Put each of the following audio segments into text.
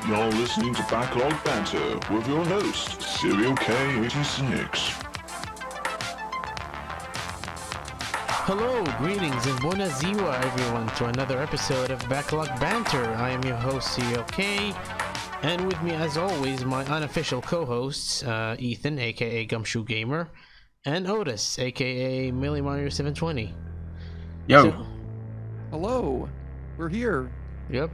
You're listening to Backlog Banter with your host, Serial K86. Hello, greetings, and buona ziwa, everyone, to another episode of Backlog Banter. I am your host, Serial K, and with me, as always, my unofficial co-hosts, Ethan, aka Gumshoe Gamer, and Otis, aka MeleeMario720. Yo. Hello. We're here. Yep,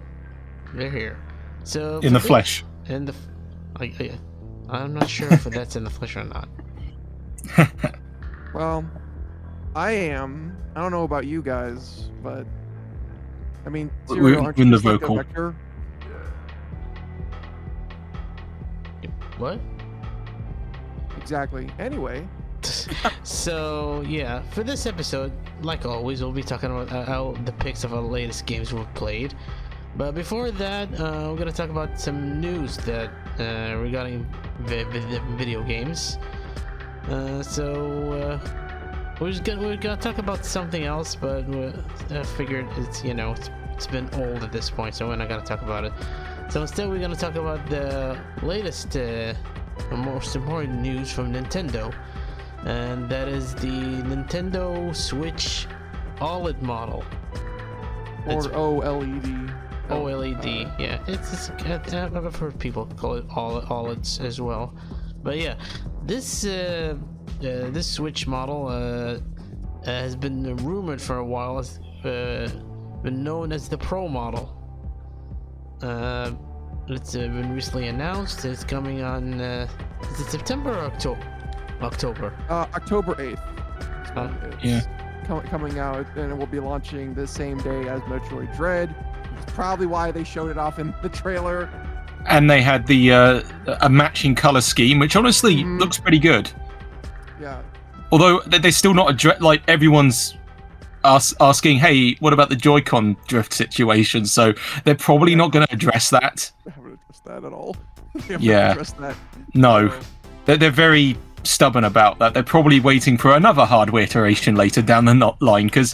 they're here. So In the flesh. I'm not sure if that's in the flesh or not. Well, I am. I don't know about you guys, but I mean, Serial, aren't in you the just like vocal. a vector? What? Exactly. Anyway, So yeah, for this episode, like always, we'll be talking about the picks of our latest games we've played. But before that, we're gonna talk about some news that regarding video games. We're gonna talk about something else, but I figured it's been old at this point, so we're not gonna talk about it. So instead, we're gonna talk about the latest, most important news from Nintendo. And that is the Nintendo Switch OLED model. or It's OLED. OLED, yeah. I've heard people call it OLEDs as well. But yeah, this Switch model has been rumored for a while. Has been known as the Pro model. It's been recently announced. It's coming on. Is it September or October? October. October 8th. Yeah. Coming out, and it will be launching the same day as Metroid Dread, which is probably why they showed it off in the trailer. And they had the a matching color scheme, which honestly looks pretty good. Yeah. Although they're still not like everyone's asking, hey, what about the Joy-Con drift situation? So they're probably not going to address that. They haven't addressed that at all. They haven't Yeah. addressed that. No, So, they're very stubborn about that. They're probably waiting for another hardware iteration later down the line, because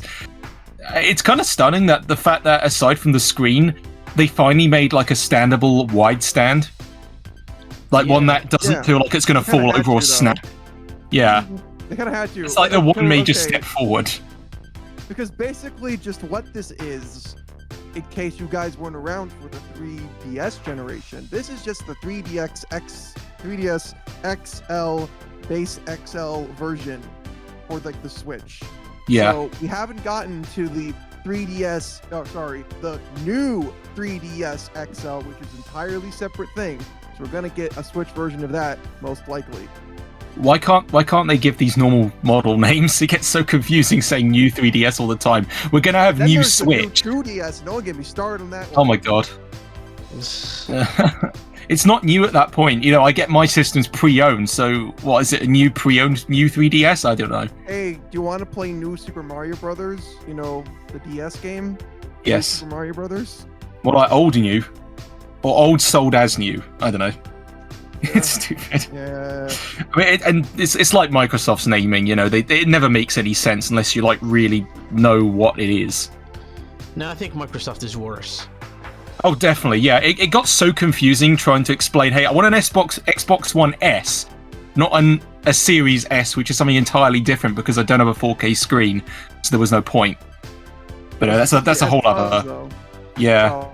it's kind of stunning that the fact that aside from the screen, they finally made like a standable wide stand, like one that doesn't feel like it's going to They kinda fall had over or to, though. snap. Yeah, They kind of had to. it's like the one major Okay. step forward. Because basically, just what this is, in case you guys weren't around for the 3DS generation, this is just the 3DS XL base XL version for like the Switch. Yeah. So we haven't gotten to the 3DS. Oh, sorry, the new 3DS XL, which is an entirely separate thing. So we're gonna get a Switch version of that most likely. Why can't they give these normal model names? It gets so confusing saying new 3DS all the time. We're gonna have Then new there's Switch. the new 2DS. Don't get me started on that Oh one. my god. It's not new at that point. You know, I get my systems pre-owned, so what is it, a new pre-owned new 3DS? I don't know. Hey, do you want to play new Super Mario Brothers? You know, the DS game? New Yes. Super Mario Brothers? What, like old new? Or old sold as new? I don't know. It's stupid. Yeah. I mean, it's like Microsoft's naming, you know, it never makes any sense unless you like really know what it is. No, I think Microsoft is worse. Oh, definitely, yeah. It got so confusing trying to explain, hey, I want an Xbox One S, not a Series S, which is something entirely different because I don't have a 4K screen, so there was no point. But that's a whole other. Yeah,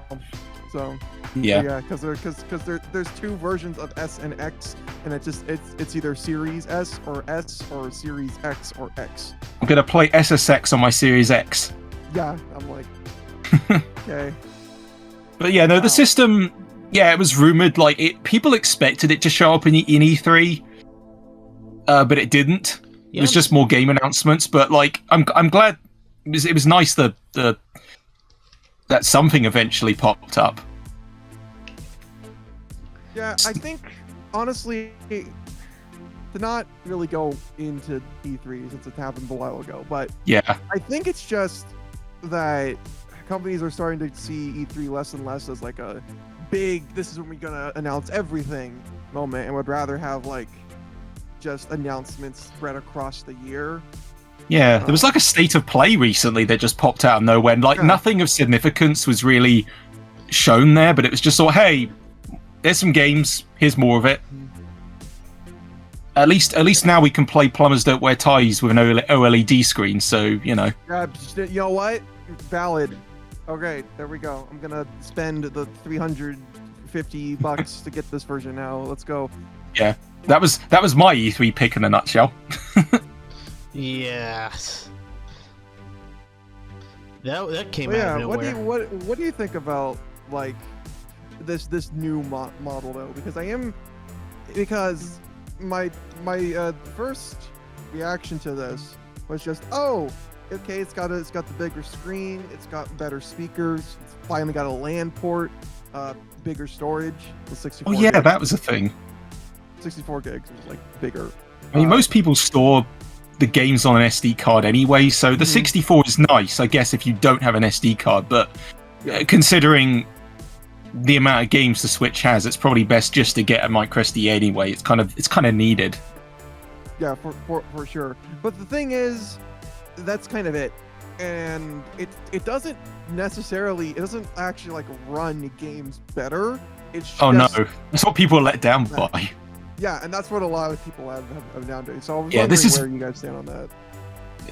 So yeah. because there's two versions of S and X, and it's either Series S or Series X or X. I'm gonna play SSX on my Series X. Yeah, I'm like, okay. But yeah, no, Wow. the system, yeah, it was rumored, like, people expected it to show up in E3, but it didn't. It was just more game announcements, but, like, I'm glad, it was nice that something eventually popped up. Yeah, I think, honestly, to not really go into E3 since it happened a while ago, but Yeah, I think it's just that companies are starting to see E3 less and less as like a big, this is when we're gonna announce everything moment, and would rather have like just announcements spread across the year. yeah, there was like a state of play recently that just popped out of nowhere, and like Yeah. nothing of significance was really shown there, but it was just sort of, hey, there's some games. Here's more of it. At least now we can play Plumbers Don't Wear Ties with an OLED screen. So you know. Yeah, you know what? Valid. Okay, there we go. I'm gonna spend the $350 to get this version now. Let's go. Yeah, that was my E3 pick in a nutshell. Yeah. That came out of nowhere. What do you think about like this new model though? Because my first reaction to this was just, oh, okay, it's got the bigger screen, it's got better speakers, it's finally got a LAN port, bigger storage, the 64. Oh yeah, gigs. that was a thing. 64 gigs was like bigger. I mean, most people store the games on an SD card anyway, so the 64 is nice, I guess, if you don't have an SD card. But considering the amount of games the Switch has, it's probably best just to get a micro SD anyway. It's kind of needed. Yeah, for sure. But the thing is, that's kind of it, and it doesn't actually like run games better. It's just, no, that's what people are let down by. Yeah, and that's what a lot of people have nowadays. So I was Yeah, wondering where you guys stand on that.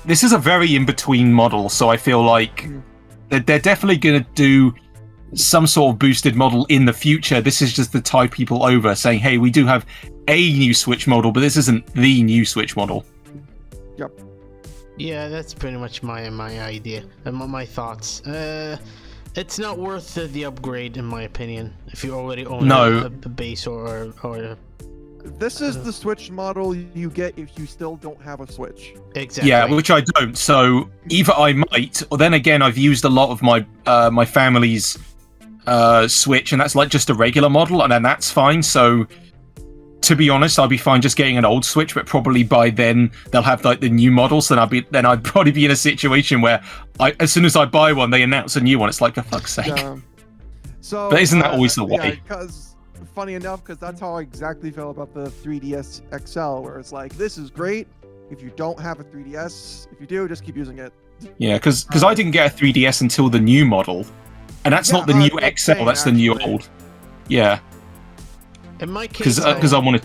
This is a very in-between model, so I feel like they're definitely going to do some sort of boosted model in the future. This is just to tie people over, saying, hey, we do have a new Switch model, but this isn't the new Switch model. Yep. Yeah, that's pretty much my idea and my thoughts. It's not worth the upgrade, in my opinion, if you already own a base or This is the Switch model you get if you still don't have a Switch. Exactly. Yeah, which I don't. So either I might, or then again, I've used a lot of my my family's Switch, and that's like just a regular model, and then that's fine. So to be honest, I'll be fine just getting an old Switch, but probably by then they'll have like the new models. Then I'd probably be in a situation where as soon as I buy one, they announce a new one. It's like, for fuck's sake. So, but isn't that always the way? Yeah, because funny enough, because that's how I exactly felt about the 3DS XL, where it's like, this is great if you don't have a 3DS. If you do, just keep using it. Yeah, because I didn't get a 3DS until the new model, and that's not the new XL. That's the new old. Yeah. In my case, because I wanted.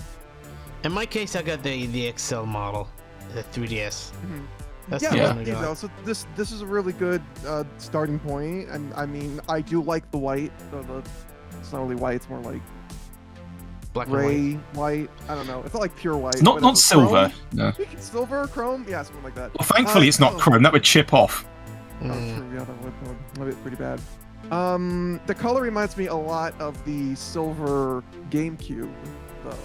In my case, I got the XL model, the 3DS. That's the one I got. So this is a really good starting point, and I mean, I do like the white. It's not really white; it's more like black gray white. I don't know. It's not like pure white. It's not silver. No. Silver, chrome, yeah, something like that. Well, thankfully, it's not chrome. That would chip off. Oh, true. Yeah, that would be pretty bad. The color reminds me a lot of the silver GameCube, though.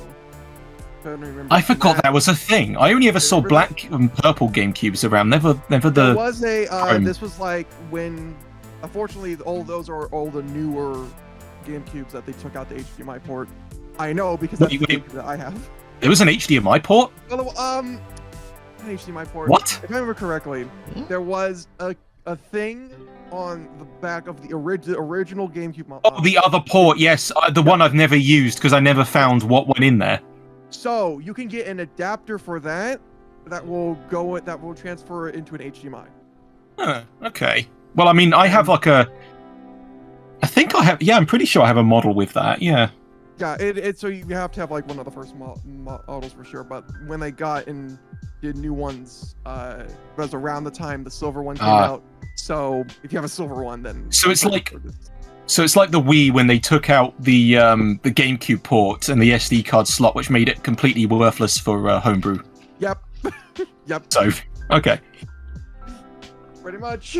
I forgot that was a thing. I only ever saw black and purple GameCubes around. Never the. There was a. This was like when, unfortunately, all those are all the newer GameCubes that they took out the HDMI port. I know because that's the GameCube that I have. There was an HDMI port. Well, an HDMI port. What? If I remember correctly, there was a thing on the back of the original GameCube model. Oh, the other port, yes, the one I've never used because I never found what went in there. So you can get an adapter for that will transfer it into an HDMI. Okay. Well, I mean, I have like I think I have. Yeah, I'm pretty sure I have a model with that. Yeah. Yeah, it's so you have to have like one of the first models for sure. But when they got in the new ones, it was around the time the silver one came out. So if you have a silver one, then so it's like the Wii when they took out the GameCube port and the SD card slot, which made it completely worthless for homebrew. Yep. Yep. So okay. Pretty much.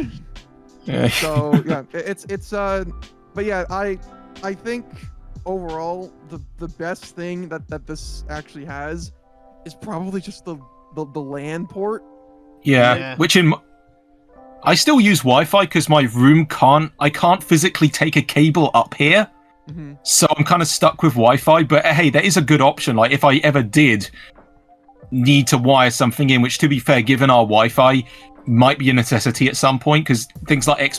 Yeah. So yeah, it's but yeah, I think overall the best thing that this actually has is probably just the LAN port. Yeah. Which I still use Wi-Fi because my room I can't physically take a cable up here. So I'm kind of stuck with Wi-Fi, but hey, that is a good option. Like if I ever did need to wire something in, which to be fair, given our Wi-Fi, might be a necessity at some point, because things like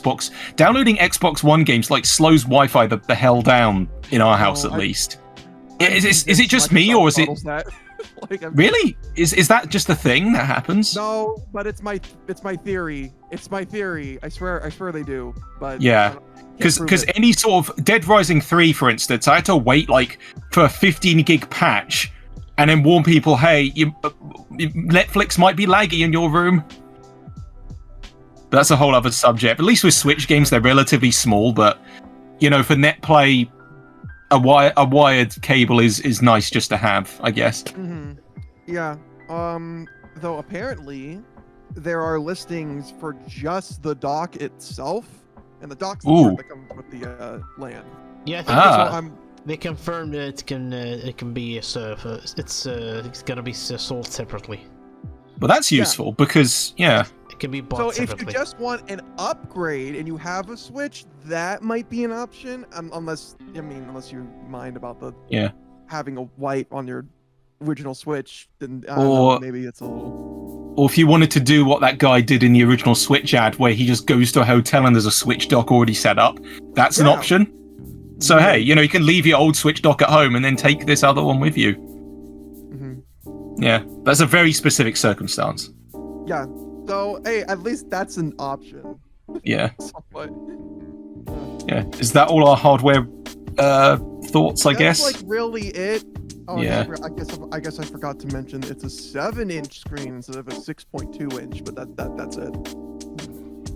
downloading Xbox One games like slows Wi-Fi the hell down in our house at least. Is it just me, or is it? Like, Really? Is that just a thing that happens? No, but it's my theory. It's my theory. I swear they do. But Yeah. Because any sort of Dead Rising 3, for instance, I had to wait like for a 15 gig patch and then warn people, hey, Netflix might be laggy in your room. That's a whole other subject. At least with Switch games, they're relatively small, but you know, for net play, a wired cable is nice just to have, I guess. Mm-hmm. Yeah. Though apparently there are listings for just the dock itself, and the dock's the part that comes with the LAN. Yeah, I think they confirmed that it can be it's gonna be sold separately. Well, that's useful because it can be bought separately. So if you just want an upgrade and you have a Switch, that might be an option. Unless you mind about the having a wipe on your original Switch, then maybe it's a little. Or if you wanted to do what that guy did in the original Switch ad, where he just goes to a hotel and there's a Switch dock already set up, that's an option. So hey, you can leave your old Switch dock at home and then take this other one with you. Mm-hmm. Yeah, that's a very specific circumstance. Yeah. So hey, at least that's an option. Yeah. Somewhat. Yeah. Is that all our hardware thoughts? I guess. That's like really it. Oh yeah. I guess I forgot to mention it's a 7-inch screen instead of a 6.2 inch, but that's it.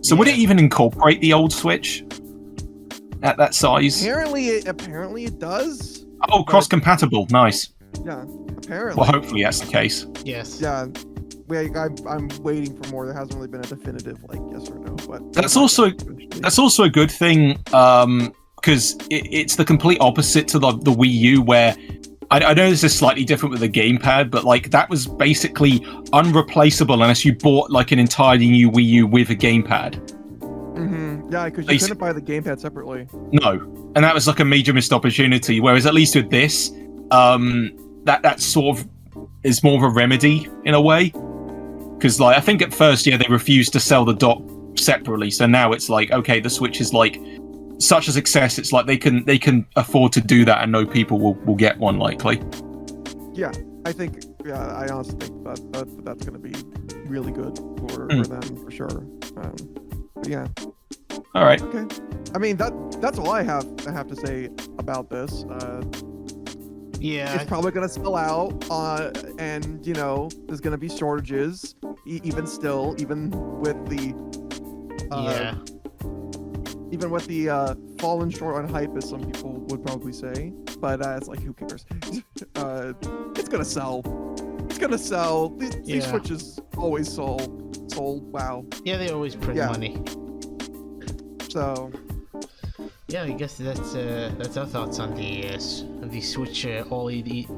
So would it even incorporate the old Switch at that size? Apparently it does. Oh, cross-compatible. Nice. Yeah. Apparently. Well, hopefully that's the case. Yes. Yeah. I'm waiting for more. There hasn't really been a definitive yes or no, but that's also a good thing because it's the complete opposite to the Wii U, where I know this is slightly different with the gamepad, but like that was basically unreplaceable unless you bought like an entirely new Wii U with a gamepad. Mm-hmm. Yeah, because you couldn't buy the gamepad separately. No, and that was like a major missed opportunity. Whereas at least with this, that sort of is more of a remedy in a way. Because like I think at first, they refused to sell the dock separately. So now it's like, okay, the Switch is like such a success. It's like they can afford to do that, and no people will get one likely. Yeah, I honestly think that's going to be really good for them for sure. Yeah. All right. Okay. I mean that's all I have to say about this. Yeah, it's probably gonna sell out, and there's gonna be shortages, even with the fallen short on hype, as some people would probably say. But it's like, who cares? It's gonna sell. It's gonna sell. These Switches always sold. Wow. Yeah, they always print money. So. Yeah, I guess that's our thoughts on the Switch OLED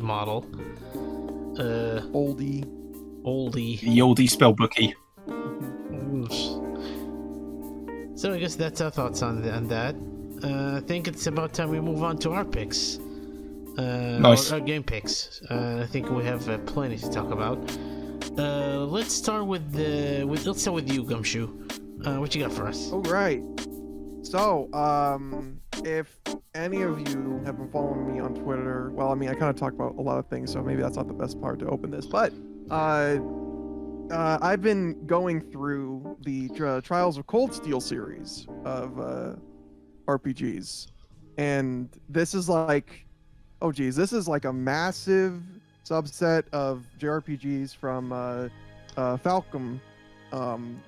model. Oldie. The oldie spellbooky. So I guess that's our thoughts on that. I think it's about time we move on to our picks. Nice. Our game picks. I think we have plenty to talk about. Let's start with you, Gumshoe. What you got for us? All right. So, if any of you have been following me on Twitter, well, I mean, I kind of talk about a lot of things, so maybe that's not the best part to open this, but I've been going through the Trials of Cold Steel series of RPGs, and this is like, this is like a massive subset of JRPGs from Falcom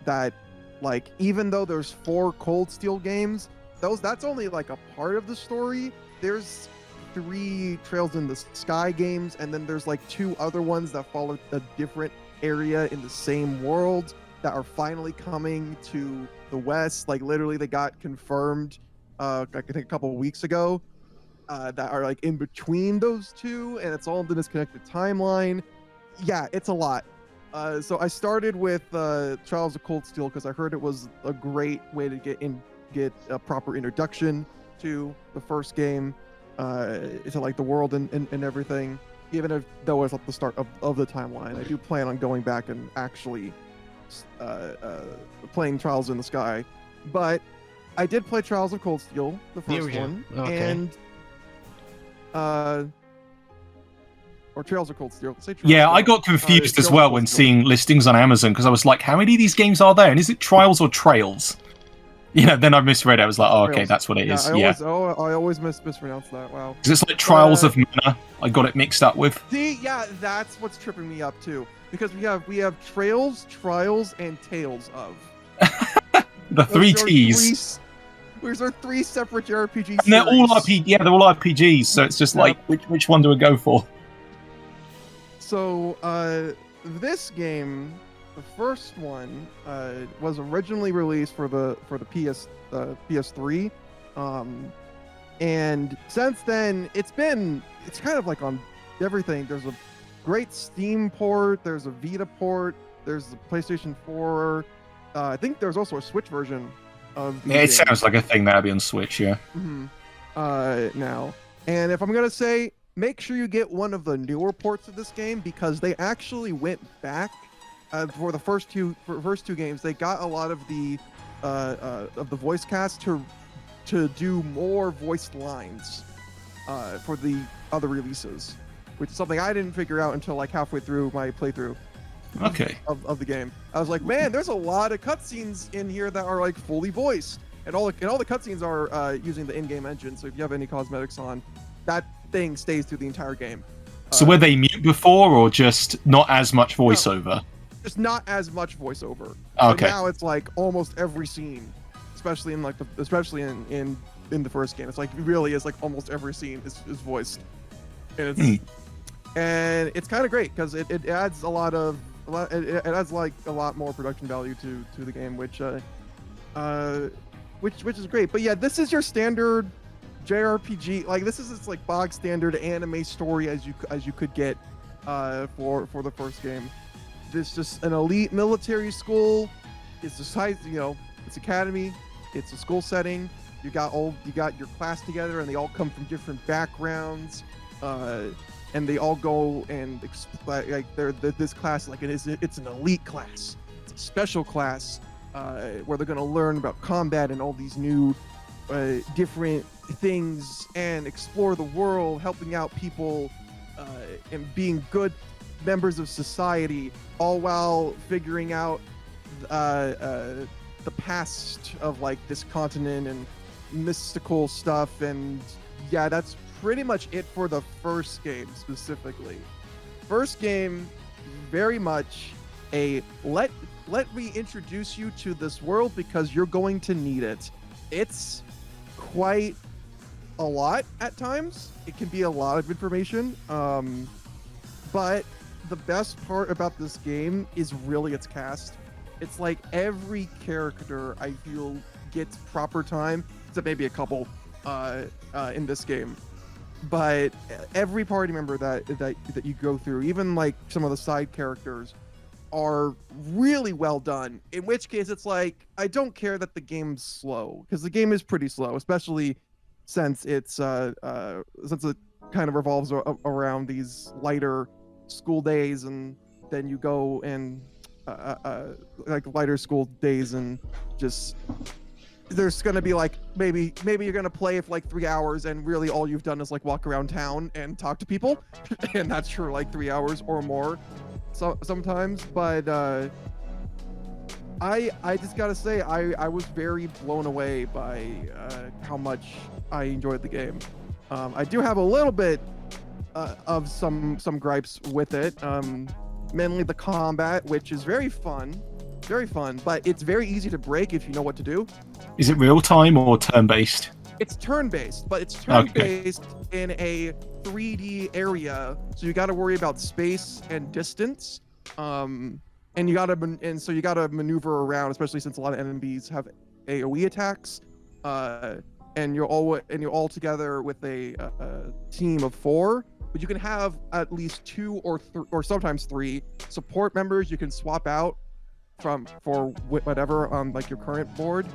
that, like, even though there's 4 Cold Steel games, that's only like a part of the story. There's 3 Trails in the Sky games, and then there's like 2 other ones that follow a different area in the same world that are finally coming to the West. Like, literally, they got confirmed, I think a couple of weeks ago, that are like in between those 2, and it's all in the disconnected timeline. Yeah, it's a lot. So I started with Trials of Cold Steel because I heard it was a great way to get a proper introduction to the first game, to like the world and everything. Even though it's at the start of the timeline, I do plan on going back and actually playing Trials in the Sky. But I did play Trials of Cold Steel, the first one, okay. and or Trails of Cold Steel. Say Trails Yeah, of I Cold- got confused Trails as of well Cold when Steel. seeing listings on Amazon because I was like, how many of these games are there? And is it Trials or Trails? Then I misread it. I was like, oh, okay, Trails. that's what it is. I always mispronounce that. Wow. Because it's like Trials of Mana. I got it mixed up with. See, yeah, that's what's tripping me up too. Because we have Trails, Trials, and Tales of. The three T's. Those are three separate JRPG And they're all series. they're all RPGs, so it's just like, which one do I go for? So, this game, the first one, was originally released for the PS3, and since then it's kind of like on everything. There's a great Steam port, there's a Vita port, there's the PlayStation 4. I think there's also a Switch version of the Yeah, it sounds like a thing that'd be on Switch, yeah. now. And if I'm gonna say, make sure you get one of the newer ports of this game because they actually went back for the first two games. They got a lot of the voice cast to do more voiced lines for the other releases, which is something I didn't figure out until like halfway through my playthrough. Okay. Of the game. I was like, man, there's a lot of cutscenes in here that are like fully voiced, and all the cutscenes are using the in-game engine. So if you have any cosmetics on, that thing stays through the entire game. So were they mute before, or just not as much voiceover? Just not as much voiceover. Okay. But now it's like almost every scene, especially in the first game. It's like it really is like almost every scene is voiced, and it's kind of great because it adds it adds like a lot more production value to the game, which is great. But yeah, this is your standard JRPG. Like this is like bog standard anime story as you could get for the first game. This just an elite military school. It's a size, it's academy. It's a school setting. You got your class together, and they all come from different backgrounds. And they all go and this class, like it's an elite class. It's a special class where they're going to learn about combat and all these new different things and explore the world, helping out people and being good members of society, all while figuring out the past of like this continent and mystical stuff. And yeah, that's pretty much it for the first game specifically. First game, very much a let me introduce you to this world because you're going to need it. It's quite a lot at times. It can be a lot of information. But the best part about this game is really its cast. It's like every character I feel gets proper time, except maybe a couple in this game. But every party member that you go through, even like some of the side characters, are really well done. In which case, it's like I don't care that the game's slow, because the game is pretty slow, especially since it kind of revolves around these lighter school days, and then you go and like lighter school days, and just there's gonna be like maybe you're gonna play for like 3 hours, and really all you've done is like walk around town and talk to people, and that's for like 3 hours or more, so sometimes. But I just gotta say I was very blown away by how much I enjoyed the game. I do have a little bit of some gripes with it, mainly the combat, which is very fun, but it's very easy to break if you know what to do. Is it real time or turn based? It's turn-based, but it's turn-based in a 3D area, so you got to worry about space and distance, and you got to maneuver around, especially since a lot of enemies have AOE attacks, and you're all together with a team of 4, but you can have at least 2 or sometimes 3 support members you can swap out for whatever on like your current board.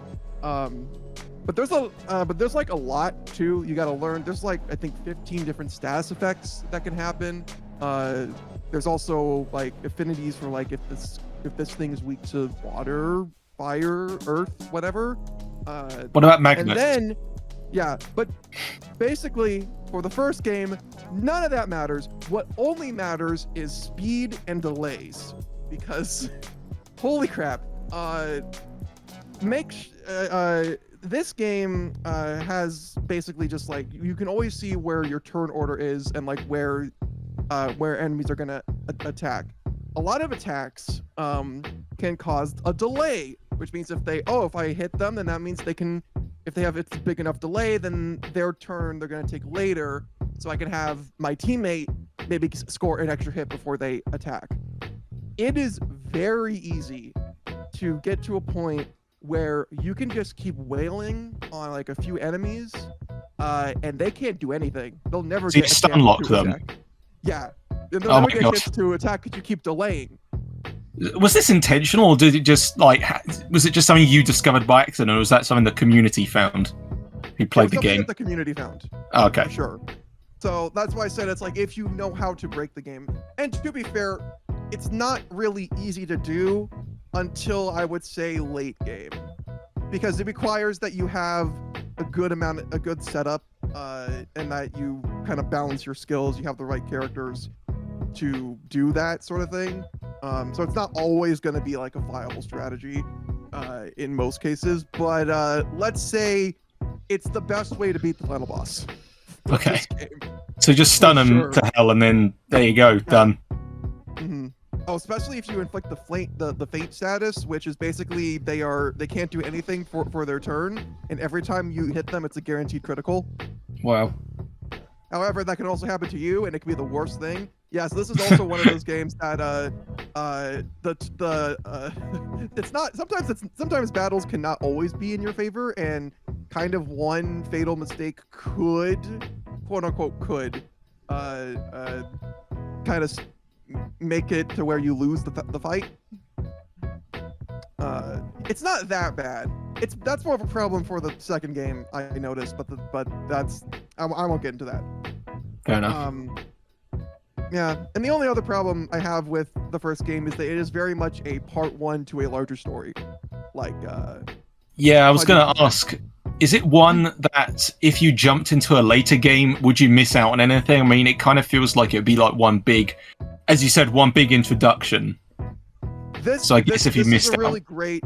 But there's like a lot too. You got to learn. There's like I think 15 different status effects that can happen. There's also like affinities for like if this thing is weak to water, fire, earth, whatever. What about magnets? And then, yeah, but basically for the first game, None of that matters. What only matters is speed and delays, because holy crap, this game has basically just like, you can always see where your turn order is and like where enemies are gonna attack. A lot of attacks can cause a delay, which means if I hit them, then that means if it's a big enough delay, then their turn they're gonna take later, so I can have my teammate maybe score an extra hit before they attack. It is very easy to get to a point where you can just keep wailing on like a few enemies, and they can't do anything. They'll never So you get a stun chance lock to them. attack. Yeah, they'll Oh never my get a gosh. chance to attack because you keep delaying. Was this intentional, or did it just like was it just something you discovered by accident, or was that something the community found who played the Something game? that the community found. Oh, okay. For sure. So that's why I said it's like, if you know how to break the game. And to be fair, it's not really easy to do until I would say late game, because it requires that you have a good setup, and that you kind of balance your skills. You have the right characters to do that sort of thing. So it's not always going to be like a viable strategy in most cases, but let's say it's the best way to beat the final boss. Okay. This game. So just stun them sure. to hell, and then there you go, done. Mm-hmm. Oh, especially if you inflict the fate status, which is basically they can't do anything for their turn, and every time you hit them, it's a guaranteed critical. Wow. However, that can also happen to you, and it can be the worst thing. Yes, this is also one of those games that it's not. Sometimes battles cannot always be in your favor, and kind of one fatal mistake could, quote unquote, kind of make it to where you lose the fight. It's not that bad. That's more of a problem for the second game, I noticed, but that's I won't get into that. Fair enough. Yeah, and the only other problem I have with the first game is that it is very much a part one to a larger story. Like, Yeah, I was going to ask, is it one that if you jumped into a later game, would you miss out on anything? I mean, it kind of feels like it would be like one big, as you said, one big introduction. So I guess if you missed this is a really out. great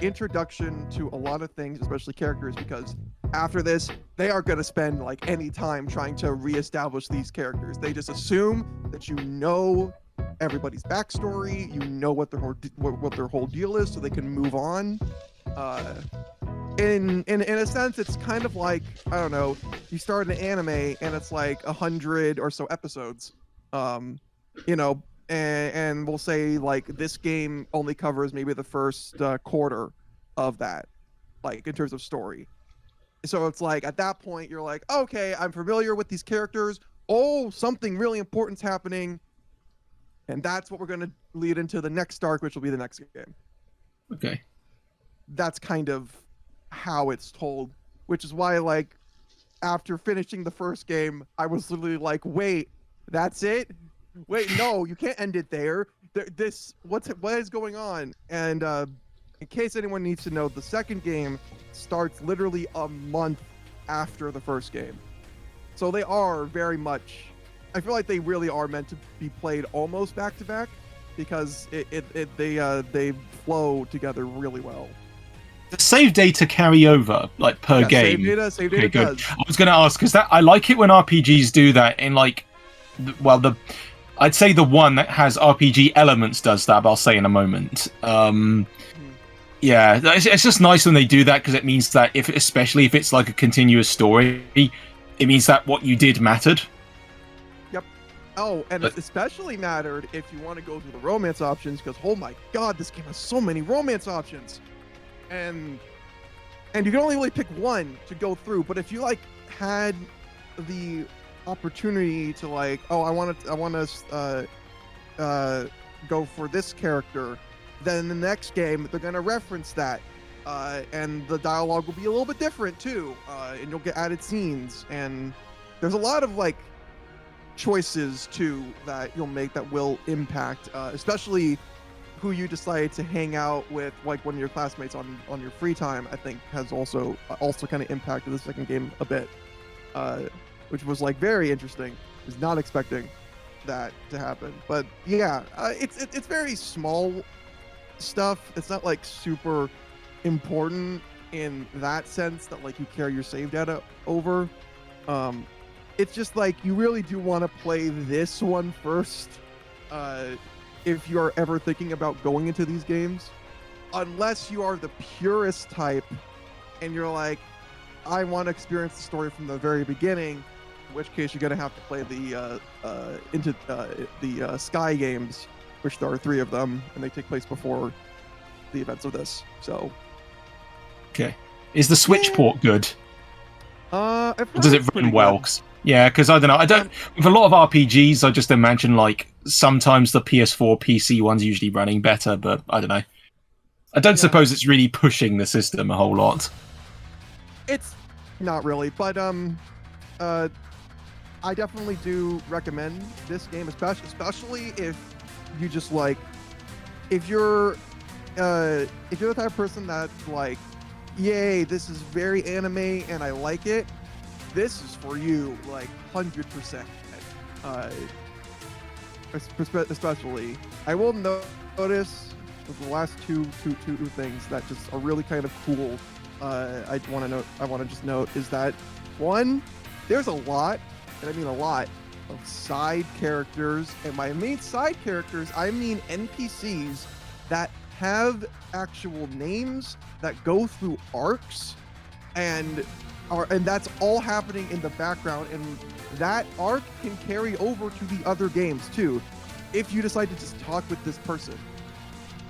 introduction to a lot of things, especially characters, because after this, they are going to spend like any time trying to reestablish these characters. They just assume that you know everybody's backstory, you know what their whole deal is, so they can move on. In a sense, it's kind of like, I don't know, you start an anime and it's like 100 or so episodes, you know, and we'll say like this game only covers maybe the first quarter of that, like in terms of story. So it's like at that point you're like, okay, I'm familiar with these characters. Oh, something really important's happening, and that's what we're going to lead into the next arc, which will be the next game. Okay. That's kind of how it's told, which is why, like, after finishing the first game, I was literally like, wait, that's it? Wait, no, you can't end it there. What is going on? And in case anyone needs to know, the second game starts literally a month after the first game. So they are very much, I feel like they really are meant to be played almost back to back, because they flow together really well. The save data carry over like per game. Save data Good. does. I was going to ask because I like it when RPGs do that. In like, I'd say the one that has RPG elements does that, but I'll say in a moment. Yeah, it's just nice when they do that, because it means that especially if it's like a continuous story, it means that what you did mattered. Yep. Oh, and it especially mattered if you want to go through the romance options, because oh my god, this game has so many romance options. And you can only really pick one to go through, but if you like had the opportunity to like, oh, I want to go for this character, then in the next game they're going to reference that, and the dialogue will be a little bit different too, and you'll get added scenes, and there's a lot of like choices too that you'll make that will impact, especially who you decide to hang out with, like one of your classmates on your free time. I think has also kind of impacted the second game a bit. which was like very interesting. Was not expecting that to happen, but yeah, it's very small stuff. It's not like super important in that sense that like you carry your save data over. It's just like you really do want to play this one first if you are ever thinking about going into these games, unless you are the purist type and you're like, I want to experience the story from the very beginning, in which case you're gonna have to play the Sky games, which there are 3 of them, and they take place before the events of this. So, okay, is the Switch port good? Or does it run well? Yeah, because I don't know. I don't. With a lot of RPGs, I just imagine like sometimes the PS4, PC one's usually running better, but I don't know. I don't suppose it's really pushing the system a whole lot. It's not really, but I definitely do recommend this game, especially if you just like, if you're the type of person that's like, yay, this is very anime and I like it. This is for you, like 100%. Especially, I will notice the last two things that just are really kind of cool. I want to just note is that one, there's a lot, and I mean a lot, of side characters, and by main side characters, I mean NPCs that have actual names that go through arcs, and that's all happening in the background, and that arc can carry over to the other games too, if you decide to just talk with this person,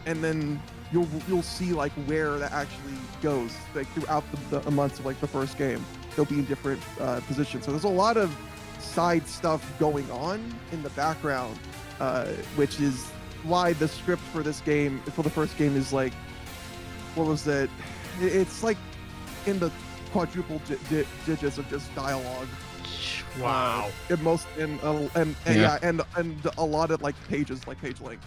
and then you'll see like where that actually goes, like throughout the months of like the first game. They'll be in different positions. So there's a lot of side stuff going on in the background, which is why the script for this game, for the first game, is like, what was it? It's like in the quadruple digits of just dialogue. Wow. And a lot of like pages, like page length.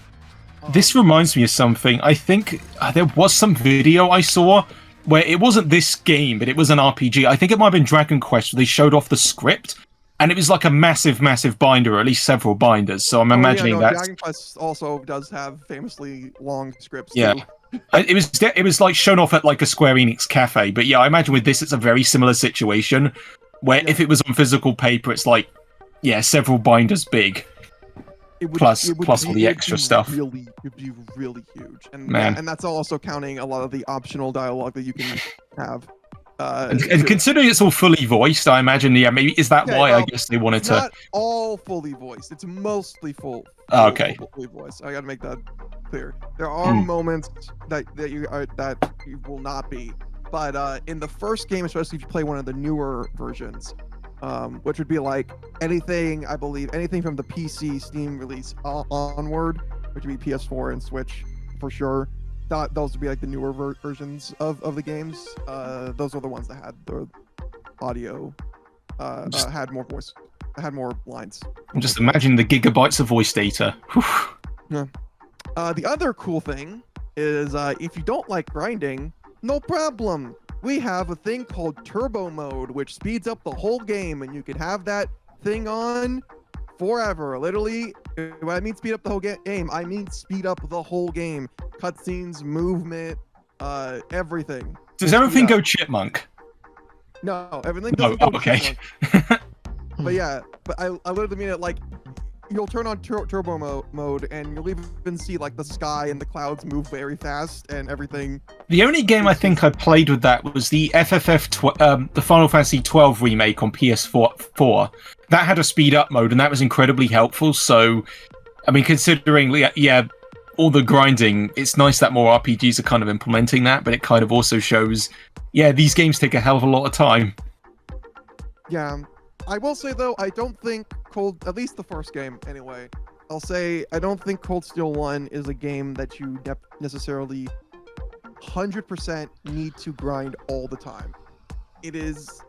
This reminds me of something. I think there was some video I saw where it wasn't this game, but it was an RPG. I think it might have been Dragon Quest, where they showed off the script, and it was like a massive binder, or at least several binders. So I'm imagining that. Dragon Quest also does have famously long scripts. Yeah. Too. It was like shown off at like a Square Enix cafe, but yeah, I imagine with this it's a very similar situation, where if it was on physical paper, it's like, yeah, several binders big. Plus all the extra stuff. It'd be really huge, and and that's also counting a lot of the optional dialogue that you can have. And considering it's all fully voiced, I imagine, maybe is that why I guess they wanted to. Not all fully voiced. It's mostly fully voiced. I gotta make that clear. There are moments that you will not be, but in the first game, especially if you play one of the newer versions. Which would be like anything from the PC Steam release onward, which would be PS4 and Switch for sure. Those would be like the newer versions of the games. Those are the ones that had the audio, had more voice, had more lines. I'm just imagining the gigabytes of voice data. Yeah. The other cool thing is if you don't like grinding, no problem. We have a thing called turbo mode, which speeds up the whole game, and you can have that thing on forever. Literally, when I mean speed up the whole game, I mean speed up the whole game. Cutscenes, movement, everything. Does everything go chipmunk? No, everything doesn't go chipmunk. But yeah, I literally mean it like, you'll turn on turbo mode, and you'll even see like the sky and the clouds move very fast and everything. The only game I think I played with that was the the Final Fantasy 12 remake on PS4. That had a speed up mode, and that was incredibly helpful. So, I mean, considering all the grinding, it's nice that more RPGs are kind of implementing that. But it kind of also shows, these games take a hell of a lot of time. Yeah. I will say though, I don't think at least the first game anyway, I'll say I don't think Cold Steel 1 is a game that you necessarily 100% need to grind all the time. It is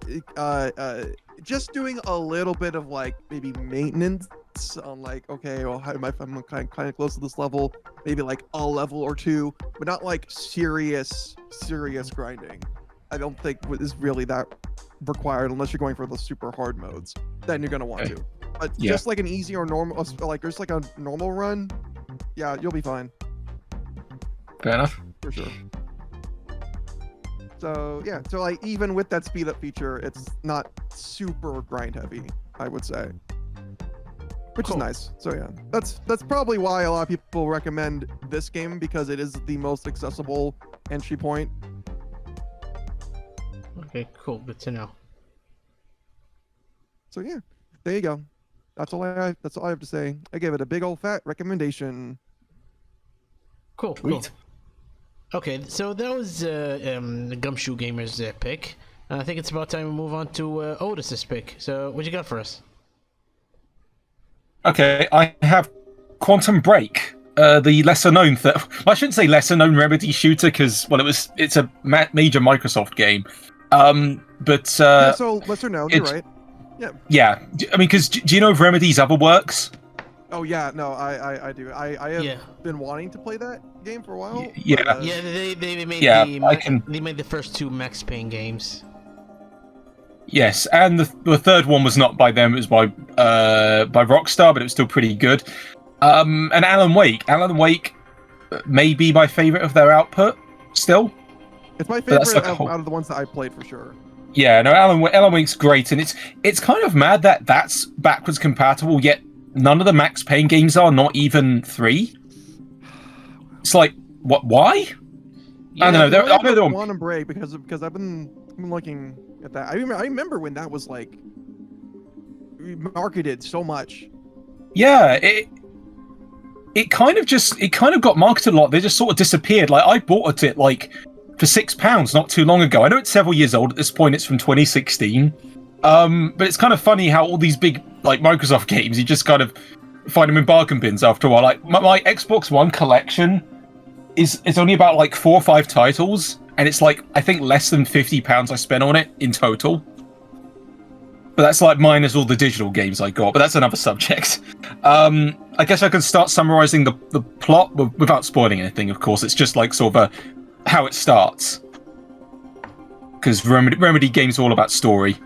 just doing a little bit of like maybe maintenance on like, okay, well, I'm kind of close to this level, maybe like a level or two, but not like serious grinding. I don't think is really that required unless you're going for the super hard modes. Then you're gonna want to. But just like an easy or normal, like just like a normal run, yeah, you'll be fine. Fair enough. For sure. So yeah, so like even with that speed up feature, it's not super grind heavy, I would say. Which is nice. So yeah, that's probably why a lot of people recommend this game, because it is the most accessible entry point. Okay, cool. Good to know. So yeah, there you go. That's all I have to say. I gave it a big old fat recommendation. Cool. Okay, so that was the Gumshoe Gamer's pick. I think it's about time we move on to Otis's pick. So what you got for us? Okay, I have Quantum Break, the lesser known. I shouldn't say lesser known Remedy shooter because, well, it's a major Microsoft game. But yeah, so lesser known. You're right. Yeah. Yeah, I mean, because do you know of Remedy's other works? Oh yeah, no, I do. I have been wanting to play that game for a while. Yeah. But, They made they made the first 2 Max Payne games. Yes, and the third one was not by them; it was by Rockstar, but it was still pretty good. And Alan Wake may be my favorite of their output. Still, it's my favorite out of the ones that I played for sure. Yeah, no, Alan Wake's great, and it's kind of mad that that's backwards compatible. Yet none of the Max Payne games are, not even 3. It's like, what? Why? Yeah, I don't know. I know they're on Quantum Break because I've been looking at that. I remember when that was like marketed so much. Yeah, it kind of got marketed a lot. They just sort of disappeared. Like I bought it like for £6 not too long ago. I know it's several years old at this point. It's from 2016. But it's kind of funny how all these big like Microsoft games, you just kind of find them in bargain bins after a while. Like my Xbox One collection is only about like 4 or 5 titles, and it's like I think less than £50 I spent on it in total. But that's like minus all the digital games I got. But that's another subject. I guess I can start summarizing the plot without spoiling anything. Of course, it's just like sort of how it starts, because Remedy games are all about story.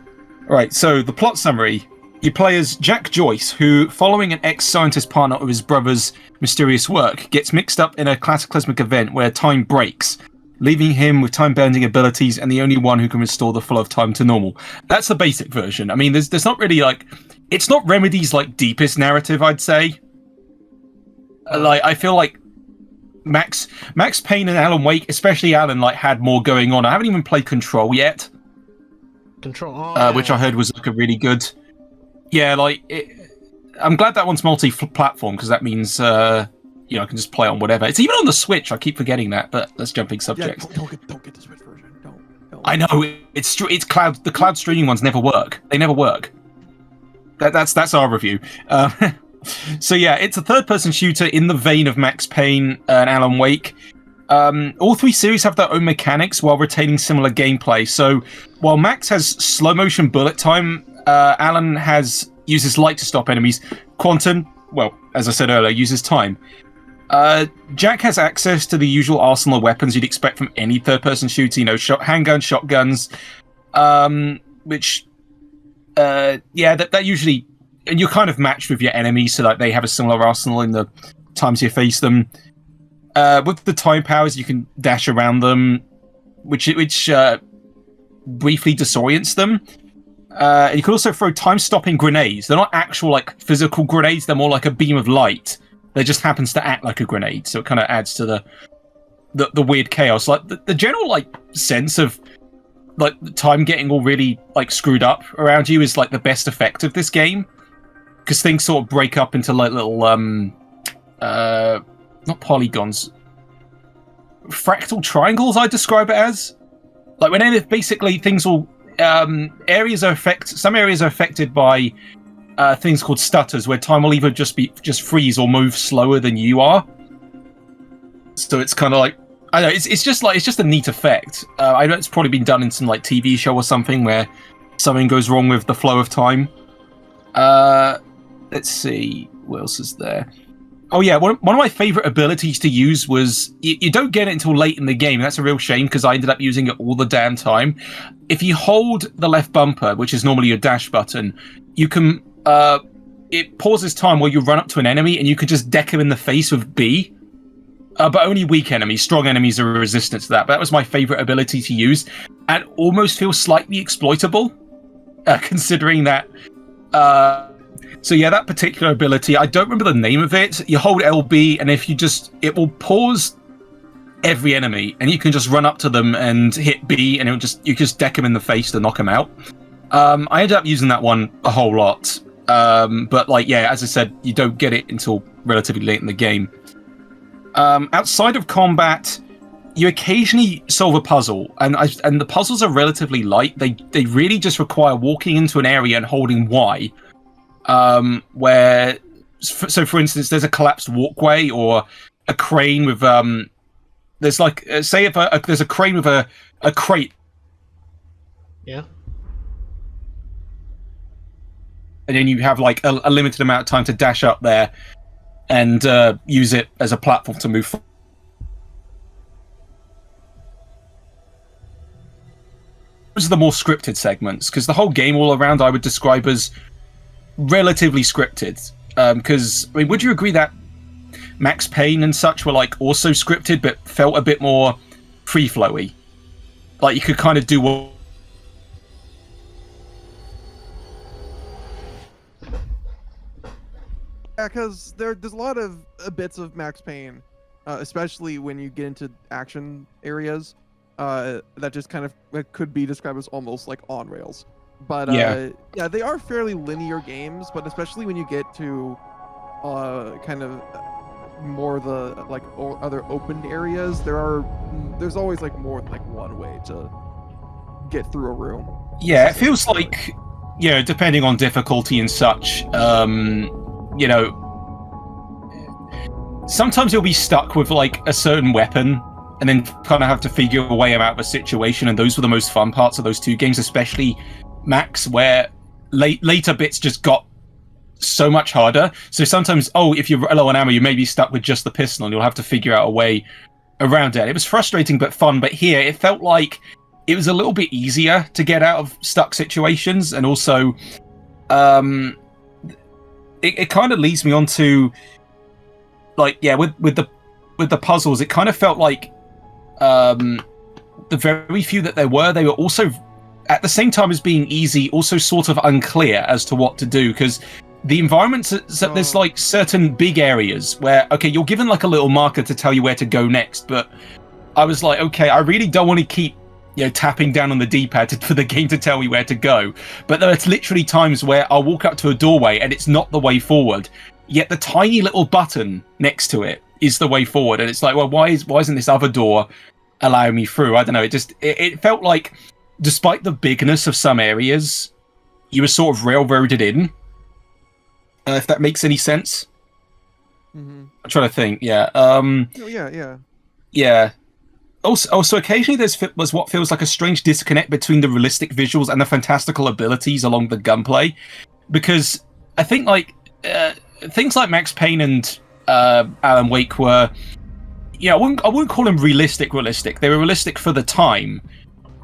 Right, so the plot summary. You play as Jack Joyce, who, following an ex-scientist partner of his brother's mysterious work, gets mixed up in a cataclysmic event where time breaks, leaving him with time-bending abilities and the only one who can restore the flow of time to normal. That's the basic version. I mean, there's not really, like... It's not Remedy's, like, deepest narrative, I'd say. Like, I feel like Max Payne and Alan Wake, especially Alan, like, had more going on. I haven't even played Control yet. Control, which I heard was, like, a really good... Yeah, like, I'm glad that one's multi-platform, because that means, I can just play on whatever. It's even on the Switch, I keep forgetting that, but that's jumping subjects. Yeah, don't get the Switch version. Don't. I know, it's cloud. The cloud streaming ones never work. They never work. That's our review. So yeah, it's a third-person shooter in the vein of Max Payne and Alan Wake. All 3 series have their own mechanics while retaining similar gameplay. So while Max has slow-motion bullet time, Alan uses light to stop enemies. Quantum, well, as I said earlier, uses time. Jack has access to the usual arsenal of weapons you'd expect from any third-person shooter, handguns, shotguns, which, that usually... And you're kind of matched with your enemies, so like they have a similar arsenal in the times you face them. With the time powers, you can dash around them, which briefly disorients them. You can also throw time-stopping grenades. They're not actual, like, physical grenades. They're more like a beam of light that just happens to act like a grenade. So it kind of adds to the weird chaos. Like, the general, like, sense of, like, time getting all really, like, screwed up around you is, like, the best effect of this game. Because things sort of break up into, like, little, not polygons. Fractal triangles, I describe it as. Like, when basically things will... some areas are affected by things called stutters, where time will either just freeze or move slower than you are. So it's kind of like, I don't know, it's just a neat effect. I know it's probably been done in some like TV show or something where something goes wrong with the flow of time. Let's see, what else is there? Oh yeah, one of my favorite abilities to use was you don't get it until late in the game. That's a real shame because I ended up using it all the damn time. If you hold the left bumper, which is normally your dash button, you can it pauses time while you run up to an enemy and you can just deck him in the face with B. But only weak enemies. Strong enemies are resistant to that. But that was my favorite ability to use, and almost feels slightly exploitable, considering that. So yeah, that particular ability, I don't remember the name of it. You hold LB, and if you it will pause every enemy, and you can just run up to them and hit B, and you just deck them in the face to knock them out. I ended up using that one a whole lot, but like yeah, as I said, you don't get it until relatively late in the game. Outside of combat, you occasionally solve a puzzle, and the puzzles are relatively light. They really just require walking into an area and holding Y. So for instance, there's a collapsed walkway or a crane with there's like say if there's a crane with a crate, yeah, and then you have like a limited amount of time to dash up there and use it as a platform to move forward. Those are the more scripted segments, because the whole game all around I would describe as relatively scripted. Because I mean, would you agree that Max Payne and such were like also scripted, but felt a bit more free-flowy? Like you could kind of do what. Yeah, because there's a lot of bits of Max Payne, especially when you get into action areas, that just kind of could be described as almost like on rails. But yeah, they are fairly linear games, but especially when you get to kind of more the like other open areas, there's always like more than like one way to get through a room. Yeah, it feels like, you know, depending on difficulty and such, you know, sometimes you'll be stuck with like a certain weapon and then kind of have to figure a way out of a situation, and those were the most fun parts of those two games, especially Max, where later bits just got so much harder. So sometimes, if you're low on ammo, you may be stuck with just the pistol and you'll have to figure out a way around it. It was frustrating but fun, but here it felt like it was a little bit easier to get out of stuck situations, and also it kind of leads me on to like, yeah, with the puzzles, it kind of felt like the very few that they were also, at the same time as being easy, also sort of unclear as to what to do, because the environments, there's like certain big areas where, okay, you're given like a little marker to tell you where to go next, but I was like, okay, I really don't want to keep, you know, tapping down on the D-pad for the game to tell me where to go. But there's literally times where I'll walk up to a doorway and it's not the way forward, yet the tiny little button next to it is the way forward, and it's like, well, why isn't this other door allowing me through? I don't know. It felt like, despite the bigness of some areas, you were sort of railroaded in. If that makes any sense. Mm-hmm. I'm trying to think. Yeah. Yeah. Also, occasionally there's what feels like a strange disconnect between the realistic visuals and the fantastical abilities along the gunplay, because I think like things like Max Payne and Alan Wake were, yeah, I wouldn't call them realistic. They were realistic for the time.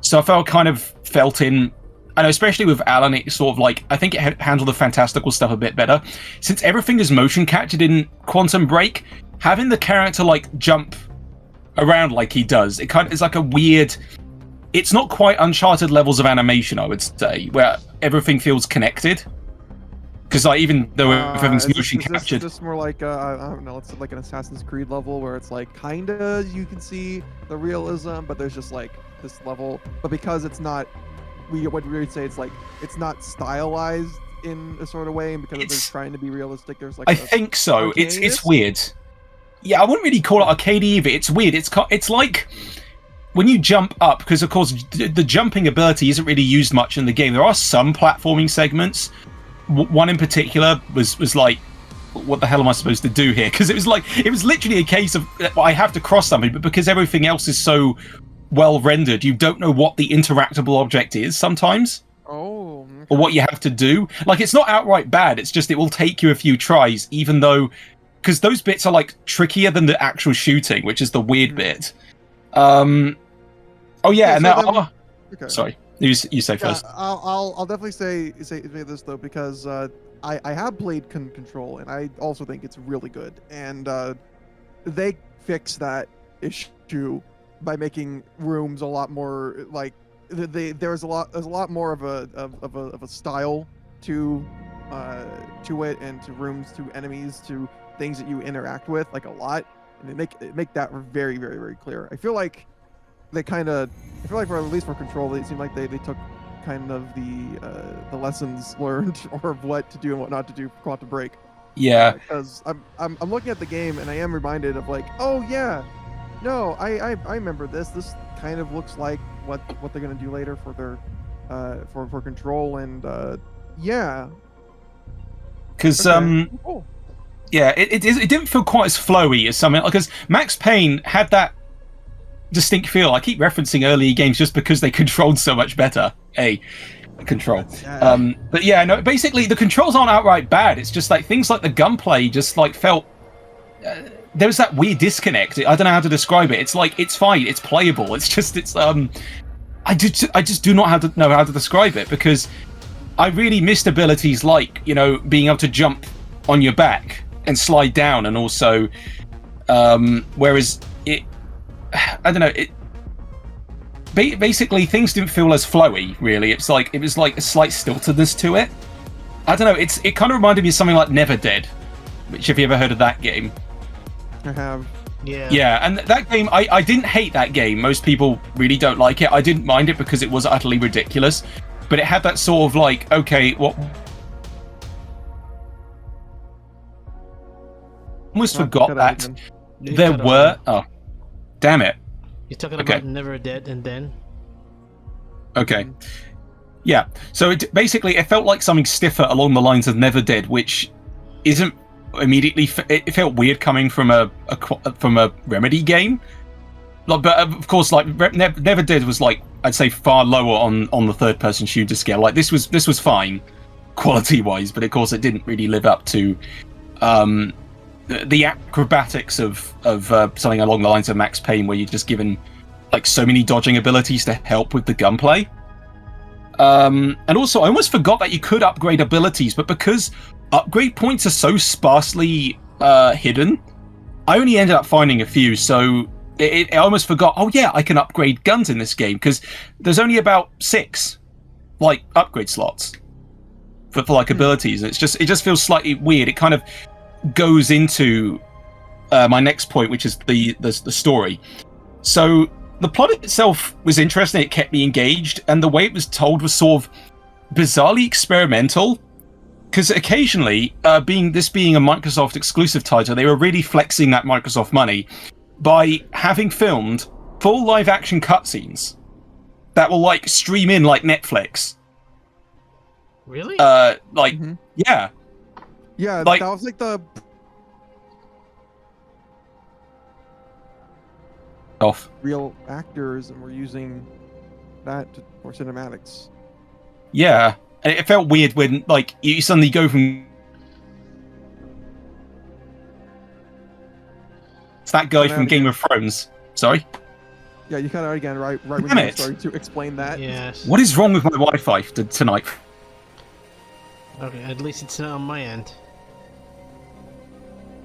So I felt in, and especially with Alan, it sort of like, I think it handled the fantastical stuff a bit better. Since everything is motion captured in Quantum Break, having the character like jump around like he does, it's like a weird, it's not quite Uncharted levels of animation, I would say, where everything feels connected. Because like, even though everything's motion captured, is this more like I don't know, it's like an Assassin's Creed level where it's like kinda you can see the realism, but there's just like this level, but because it's not, what we would say, it's like it's not stylized in a sort of way, and because they're trying to be realistic, there's like, I think so. It's weird. Yeah, I wouldn't really call it arcade either. It's weird. It's like when you jump up, because of course the jumping ability isn't really used much in the game. There are some platforming segments. One in particular was like, what the hell am I supposed to do here? Because it was literally a case of, I have to cross something, but because everything else is so well rendered, you don't know what the interactable object is sometimes. Oh. Okay. Or what you have to do. Like, it's not outright bad, it's just it will take you a few tries, even though because those bits are like trickier than the actual shooting, which is the weird bit. Okay. Sorry, you say first. I'll definitely say this though, because I have played Control, and I also think it's really good, and they fix that issue by making rooms a lot more like there's a lot more of a style to it, and to rooms, to enemies, to things that you interact with, like a lot, and they make that very, very, very clear. I feel like for at least for Control, it seemed like they took kind of the lessons learned or of what to do and what not to do for Quantum Break. Yeah, because I'm looking at the game and I am reminded of like, oh yeah, no, I remember this. This kind of looks like what they're gonna do later for their for Control, and yeah. Because Cool. yeah, it didn't feel quite as flowy as something, because Max Payne had that distinct feel. I keep referencing earlier games just because they controlled so much better. Control. But yeah, no, basically the controls aren't outright bad. It's just like things like the gunplay just like felt there was that weird disconnect. I don't know how to describe it. It's like it's fine, it's playable. It's I just do not know how to describe it, because I really missed abilities like, you know, being able to jump on your back and slide down, and also whereas I don't know, basically things didn't feel as flowy, really. It was like a slight stiltedness to it. I don't know, it kind of reminded me of something like Never Dead, which, have you ever heard of that game? I have. Yeah, and that game, I didn't hate that game. Most people really don't like it. I didn't mind it because it was utterly ridiculous, but it had that sort of like, okay, what... Almost forgot that there were... Oh, damn it. You're talking about Never Dead and then? Okay. Yeah, so basically it felt like something stiffer along the lines of Never Dead, which isn't immediately... It felt weird coming from a Remedy game. But of course, like Never Dead was like, I'd say far lower on the third-person shooter scale. Like this was fine, quality-wise, but of course it didn't really live up to the acrobatics of something along the lines of Max Payne, where you're just given like so many dodging abilities to help with the gunplay. And also, I almost forgot that you could upgrade abilities, but because upgrade points are so sparsely hidden, I only ended up finding a few. So I almost forgot. Oh yeah, I can upgrade guns in this game, because there's only about 6 like upgrade slots for like abilities. It just feels slightly weird. It kind of goes into my next point, which is the story. So the plot itself was interesting. It kept me engaged, and the way it was told was sort of bizarrely experimental, because occasionally, being a Microsoft exclusive title, they were really flexing that Microsoft money by having filmed full live action cutscenes that will like stream in like Netflix. Really? Yeah. Yeah, like, that was like the... Off. real actors, and we're using that for cinematics. Yeah, and it felt weird when like you suddenly go from... It's that guy from Game of Thrones. Sorry? Yeah, you cut out again right when you started to explain that. Yes. What is wrong with my Wi-Fi tonight? Okay, at least it's not on my end.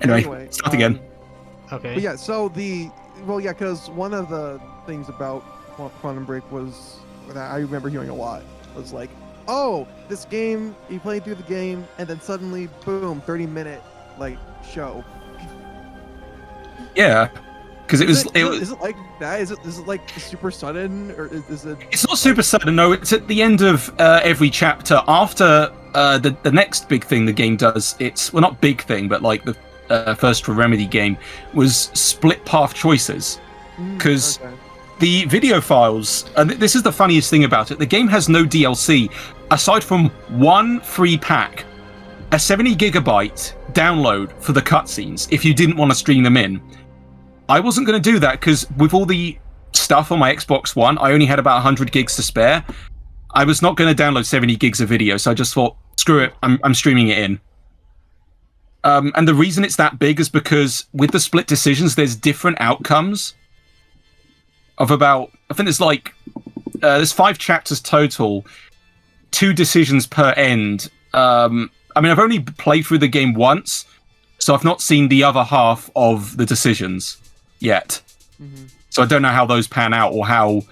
Anyway, start again. Okay. But yeah, so because one of the things about Quantum Break was that I remember hearing a lot was like, oh, this game, you play through the game, and then suddenly, boom, 30-minute like show. Yeah, because Is it like that? Is it like super sudden, or is it? It's not super sudden. No, it's at the end of every chapter. After the next big thing the game does, it's not big thing, but like the first Remedy game was split path choices, because the video files, and this is the funniest thing about it, the game has no DLC aside from one free pack, a 70 gigabyte download for the cutscenes if you didn't want to stream them in. I wasn't going to do that because with all the stuff on my Xbox One, I only had about 100 gigs to spare. I was not going to download 70 gigs of video, so I just thought, screw it, I'm streaming it in. And the reason it's that big is because with the split decisions, there's different outcomes of about, I think there's like, there's 5 chapters total, 2 decisions per end. I mean, I've only played through the game once, so I've not seen the other half of the decisions yet. Mm-hmm. So I don't know how those pan out or how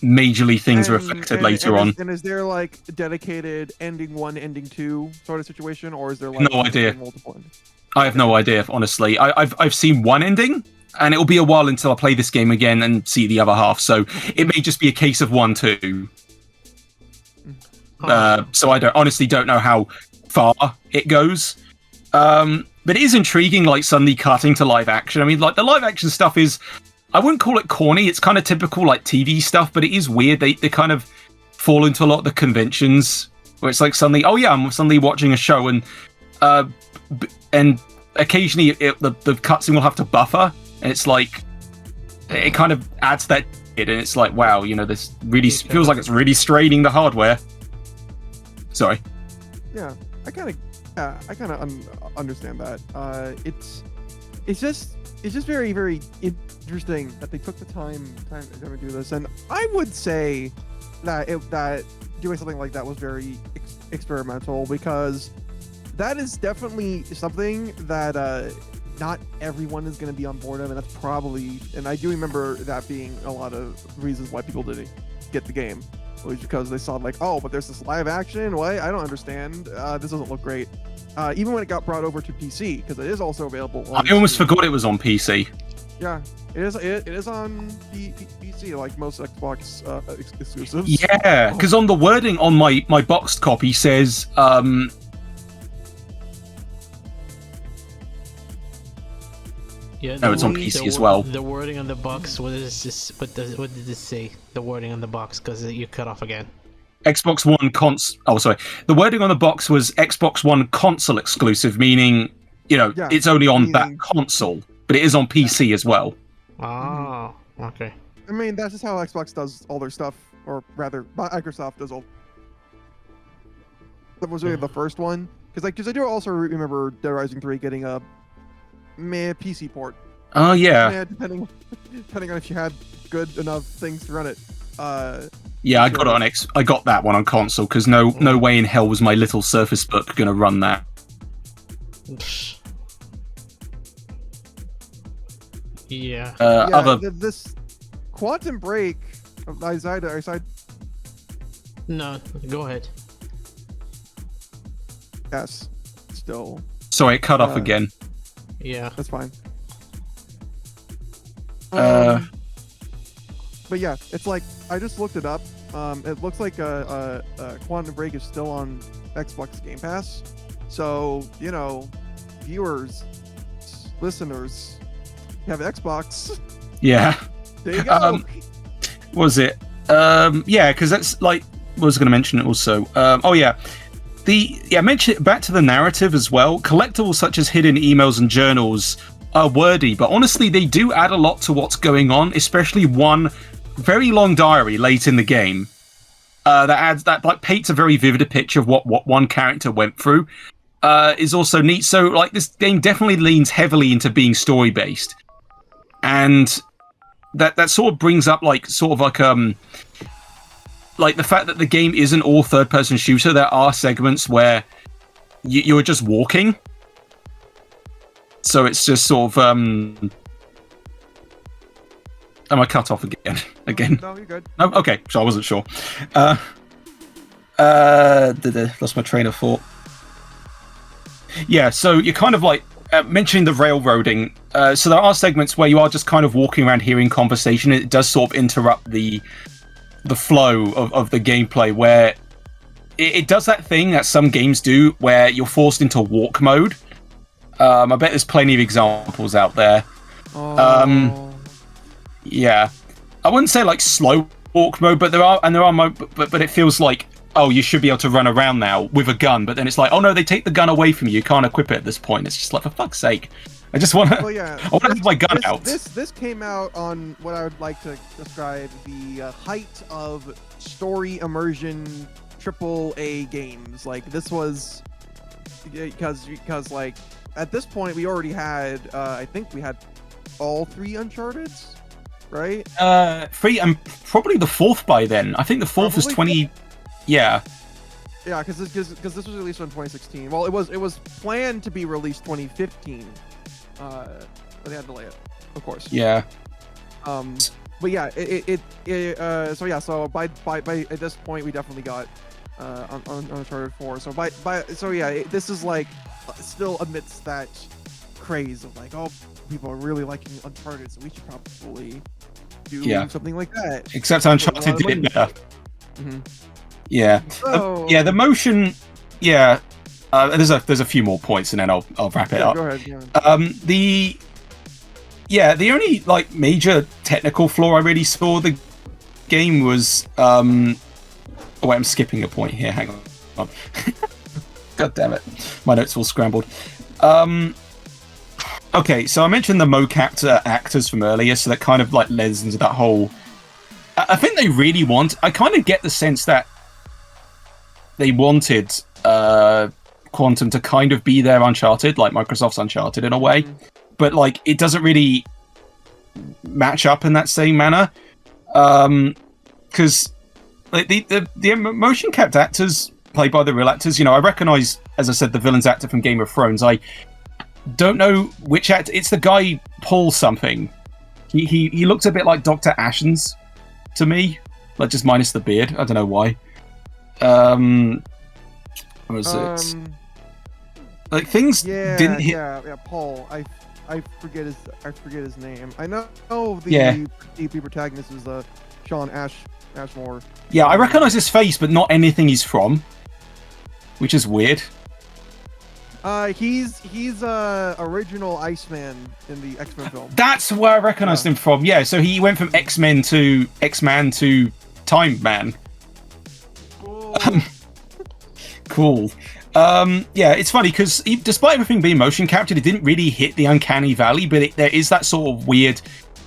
majorly things are affected later on. And is there like dedicated ending 1, ending 2 sort of situation, or is there like no idea? Multiple endings? I have no idea, honestly. I've seen one ending, and it'll be a while until I play this game again and see the other half. So it may just be a case of 1, 2. So I honestly don't know how far it goes. But it is intriguing, like suddenly cutting to live action. I mean, like the live action stuff is, I wouldn't call it corny. It's kind of typical like TV stuff, but it is weird. They kind of fall into a lot of the conventions where it's like suddenly, oh yeah, I'm suddenly watching a show, and occasionally the cutscene will have to buffer, and it's like it kind of adds that, and it's like, wow, this really feels like it's really straining the hardware. Sorry. Yeah, I kind of understand that. It's just very, very interesting that they took the time to do this, and I would say that doing something like that was very experimental, because that is definitely something that not everyone is going to be on board of, and that's probably, and I do remember that being a lot of reasons why people didn't get the game. It was because they saw like, oh, but there's this live action. What? I don't understand. This doesn't look great. Even when it got brought over to PC, because it is also available. I almost forgot it was on PC. Yeah, it is. It is on PC, like most Xbox exclusives. Yeah, because on the wording on my boxed copy says. Yeah, no, it's on PC as well. The wording on the box. What is this? What did this say? The wording on the box, because you cut off again. Xbox One Oh, sorry. The wording on the box was Xbox One console exclusive, meaning it's only on that console, but it is on PC as well. Oh, okay. I mean, that's just how Xbox does all their stuff, or rather, Microsoft does all. That was really the first one, because I do also remember Dead Rising 3 getting a PC port. Oh yeah. Depending on if you had good enough things to run it. Yeah, I got it on I got that one on console, because no way in hell was my little Surface Book gonna run that. Yeah. This Quantum Break. I No, go ahead. Yes. Still. Sorry, it cut off again. Yeah. That's fine. But yeah, it's like, I just looked it up. It looks like Quantum Break is still on Xbox Game Pass. So, viewers, listeners, you have Xbox. Yeah. There you go. Was it? Yeah, because that's like, I was going to mention it also. Oh yeah. Mention it back to the narrative as well. Collectibles such as hidden emails and journals are wordy, but honestly, they do add a lot to what's going on, especially one very long diary late in the game that like paints a very vivid picture of what one character went through. Is also neat. So like this game definitely leans heavily into being story based, and that sort of brings up like the fact that the game isn't all third person shooter. There are segments where you're just walking, so it's just sort of am I cut off again? No, you're good. No, okay. So I wasn't sure. Lost my train of thought. Yeah, so you're kind of like mentioning the railroading. So there are segments where you are just kind of walking around hearing conversation. It does sort of interrupt the flow of the gameplay, where it does that thing that some games do where you're forced into walk mode. I bet there's plenty of examples out there. Yeah, I wouldn't say like slow walk mode, but there are but it feels like, oh, you should be able to run around now with a gun, but then it's like, oh no, they take the gun away from you. You can't equip it at this point. It's just like, for fuck's sake, I just want to. Well, yeah, I want to have my gun out. This came out on what I would like to describe the height of story immersion AAA games. Like this was because like at this point we already had I think we had all 3 Uncharted's, right? 3 and probably the 4th by then. I think the 4th was 20. Yeah. Yeah, because this was released in 2016. Well, it was planned to be released 2015, but they had to delay it, of course. Yeah. But yeah, so by at this point we definitely got on Uncharted 4. So this is like still amidst that craze of like, oh, people are really liking Uncharted, so we should probably do something like that. Except Uncharted did it better. Mm-hmm. Yeah. So, the motion. Yeah. There's a few more points, and then I'll wrap it up. Go ahead. Yeah. The only like major technical flaw I really saw the game was. Oh wait, I'm skipping a point here. Hang on. God damn it, my notes all scrambled. Okay, so I mentioned the mocap actors from earlier, so that kind of like lends into that whole. I think they really want. I kind of get the sense that they wanted Quantum to kind of be their Uncharted, like Microsoft's Uncharted in a way, but like it doesn't really match up in that same manner. Because like the motion capped actors played by the real actors, I recognize, as I said, the villain's actor from Game of Thrones. I don't know which actor. It's the guy Paul something. He looks a bit like Dr. Ashens to me, like just minus the beard. I don't know why. What was it? Like things didn't hit. Yeah, Paul. I forget his name. I know the protagonist is Sean Ashmore. Yeah, I recognize his face, but not anything he's from, which is weird. He's original Iceman in the X-Men film. That's where I recognized him from. Yeah, so he went from X-Man to Time Man. Cool. Yeah, it's funny because despite everything being motion captured, it didn't really hit the uncanny valley, but there is that sort of weird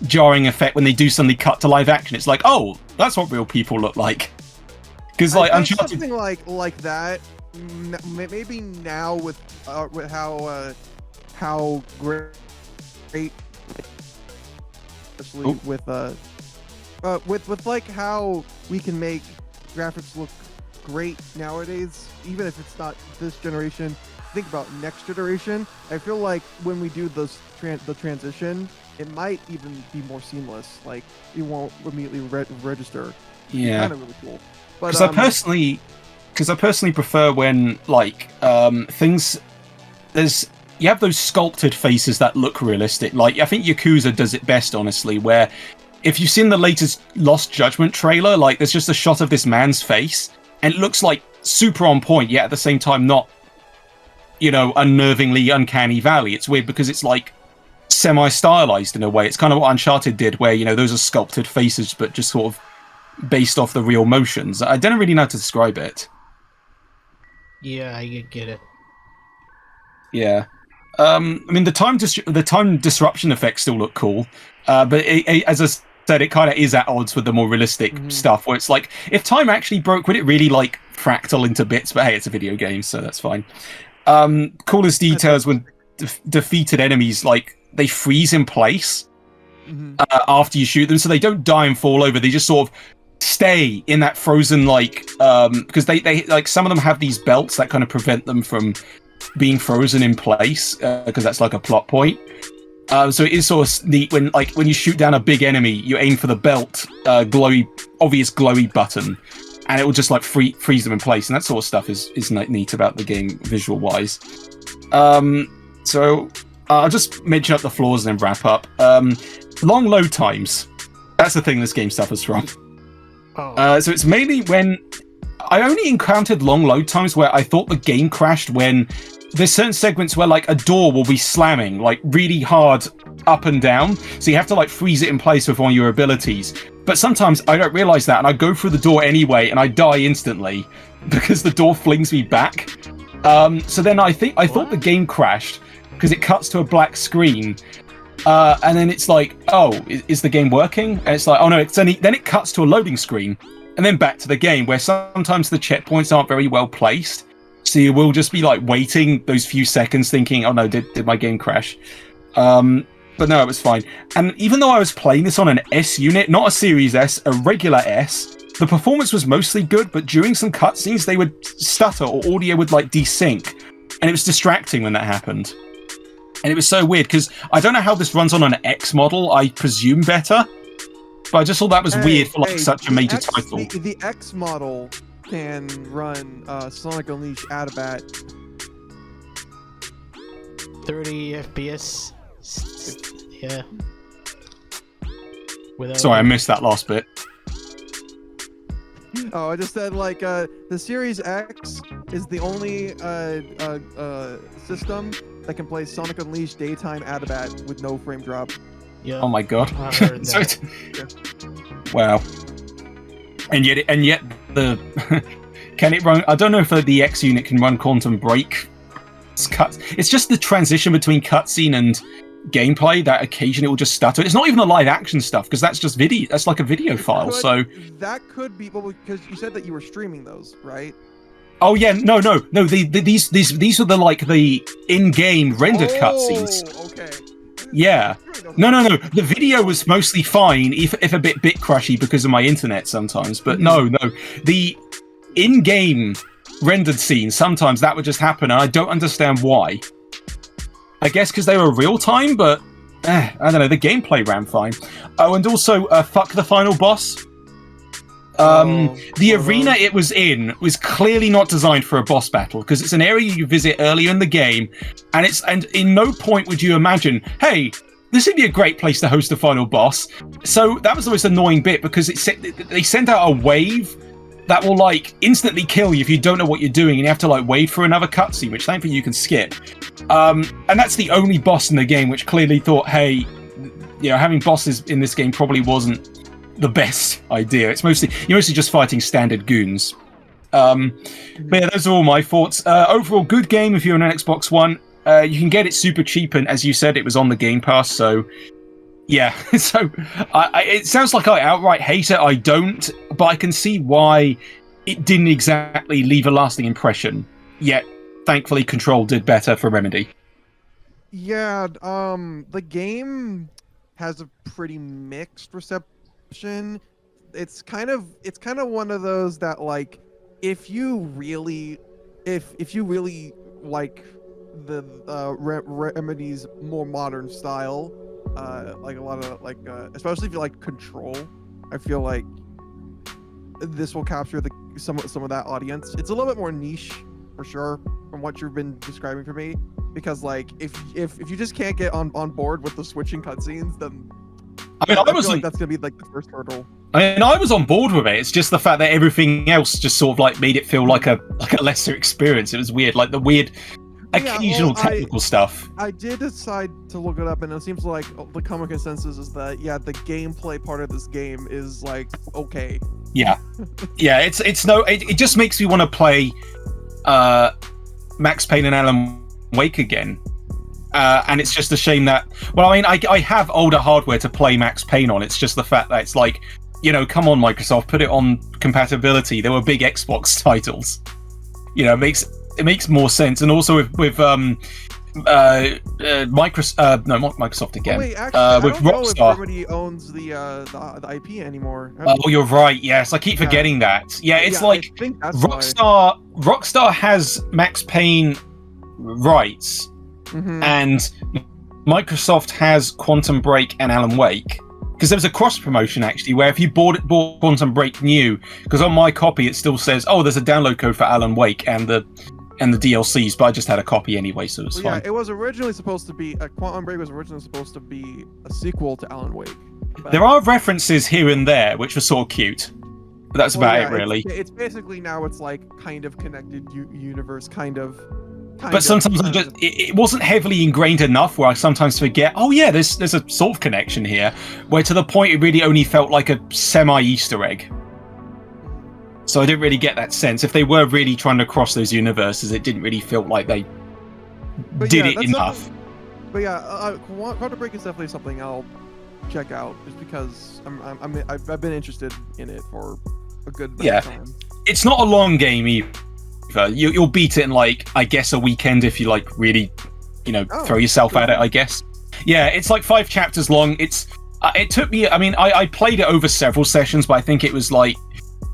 jarring effect when they do suddenly cut to live action. It's like, oh, that's what real people look like. Because like Uncharted, something like that. Maybe now with how great, especially with like how we can make graphics look great nowadays, even if it's not this generation. Think about next generation. I feel like when we do the transition, it might even be more seamless. Like it won't immediately register. Yeah, kind of really cool. Because I personally prefer when like things you have those sculpted faces that look realistic. Like I think Yakuza does it best, honestly. Where if you've seen the latest Lost Judgment trailer, like there's just a shot of this man's face, and it looks like super on point, yet at the same time not, unnervingly uncanny valley. It's weird because it's like semi-stylized in a way. It's kind of what Uncharted did, where those are sculpted faces, but just sort of based off the real motions. I don't really know how to describe it. Yeah, I get it. Yeah. I mean, the time disruption effects still look cool, but as I said, it kind of is at odds with the more realistic stuff, where it's like, if time actually broke, would it really like fractal into bits? But hey, it's a video game, so that's fine. Coolest details when defeated enemies, like they freeze in place after you shoot them, so they don't die and fall over. They just sort of stay in that frozen, like because they like some of them have these belts that kind of prevent them from being frozen in place, because that's like a plot point. So it is sort of neat when you shoot down a big enemy, you aim for the belt, obvious glowy button, and it will just like freeze them in place, and that sort of stuff is neat about the game visual wise. So I'll just mention up the flaws and then wrap up. Long load times. That's the thing this game suffers from. So it's mainly when I only encountered long load times where I thought the game crashed when there's certain segments where like a door will be slamming like really hard up and down, so you have to like freeze it in place with one of your abilities. But sometimes I don't realize that, and I go through the door anyway, and I die instantly because the door flings me back. So then I thought the game crashed because it cuts to a black screen, and then it's like, oh, is the game working? And it's like, oh no, then it cuts to a loading screen, and then back to the game, where sometimes the checkpoints aren't very well placed. So you will just be like waiting those few seconds thinking, oh no, did my game crash? But no, it was fine. And even though I was playing this on an S unit, not a Series S, a regular S, the performance was mostly good, but during some cutscenes they would stutter or audio would like desync. And it was distracting when that happened. And it was so weird, because I don't know how this runs on an X model, I presume better. But I just thought that was weird for like such a major title. The X model can run Sonic Unleashed Adabat 30 FPS. Yeah. Sorry, I missed that last bit. Oh, I just said like the Series X is the only system that can play Sonic Unleashed Daytime Adabat with no frame drop. Yeah. Oh my god. I heard So that. wow. And yet the can it run? I don't know if the X unit can run Quantum Break. It's just the transition between cutscene and gameplay that occasionally will just stutter. It's not even the live action stuff, because that's just video. That's like a video file. So that could be, well, because you said that you were streaming those, right? oh yeah, no. These were the in-game rendered cutscenes. Okay. Yeah. No. The video was mostly fine, if a bit crashy because of my internet sometimes. But no. The in-game rendered scenes, sometimes that would just happen, and I don't understand why. I guess because they were real time, but I don't know. The gameplay ran fine. Oh, and also, fuck the final boss. The arena it was in was clearly not designed for a boss battle, because it's an area you visit earlier in the game, and in no point would you imagine, hey, this would be a great place to host a final boss. So that was the most annoying bit, because they sent out a wave that will like instantly kill you if you don't know what you're doing, and you have to like wait for another cutscene, which thankfully you can skip. And that's the only boss in the game, which clearly thought, hey, having bosses in this game probably wasn't the best idea. You're mostly just fighting standard goons. But yeah, those are all my thoughts. Overall, good game if you're on an Xbox One. You can get it super cheap, and as you said, it was on the Game Pass, so yeah. So it sounds like I outright hate it. I don't, but I can see why it didn't exactly leave a lasting impression. Yet, thankfully, Control did better for Remedy. Yeah, the game has a pretty mixed reception. It's kind of one of those that, like, if you really like the Remedy's more modern style, like a lot of especially if you like Control, I feel like this will capture some of that audience. It's a little bit more niche for sure from what you've been describing for me, because like if you just can't get on board with the switching cutscenes, then I feel like that's gonna be like the first hurdle. I was on board with it. It's just the fact that everything else just sort of like made it feel like a lesser experience. It was weird, like the weird occasional technical stuff. I did decide to look it up, and it seems like the common consensus is that the gameplay part of this game is like okay. Yeah, it just makes me want to play Max Payne and Alan Wake again. And it's just a shame that, well, I mean, I have older hardware to play Max Payne on. It's just the fact that it's like, come on, Microsoft, put it on compatibility. There were big Xbox titles. It makes more sense. And also with Microsoft, no, not Microsoft again. Oh, wait, actually, with I don't Rockstar. know if Remedy owns the IP anymore. Oh, you're right. Yes, I keep forgetting that. Yeah, it's like I think that's Rockstar. why. Rockstar has Max Payne rights. Mm-hmm. And Microsoft has Quantum Break and Alan Wake, because there was a cross promotion actually where if you bought Quantum Break new, because on my copy it still says, oh, there's a download code for Alan Wake and the DLCs, but I just had a copy anyway, so it was fine. Yeah, it was originally supposed to be Quantum Break was originally supposed to be a sequel to Alan Wake. There are references here and there which were sort of cute, but that's about it really. It's basically now it's like kind of connected universe, kind of. But sometimes it wasn't heavily ingrained enough where I sometimes forget, oh yeah, there's a sort of connection here, where to the point it really only felt like a semi-Easter egg. So I didn't really get that sense. If they were really trying to cross those universes, it didn't really feel like they did it enough. But yeah, Quantum Break is definitely something I'll check out, just because I've been interested in it for a good time. It's not a long game either. You'll beat it in like, I guess, a weekend if you like really, throw yourself at it. I guess. Yeah, it's like 5 chapters long. It took me. I mean, I played it over several sessions, but I think it was like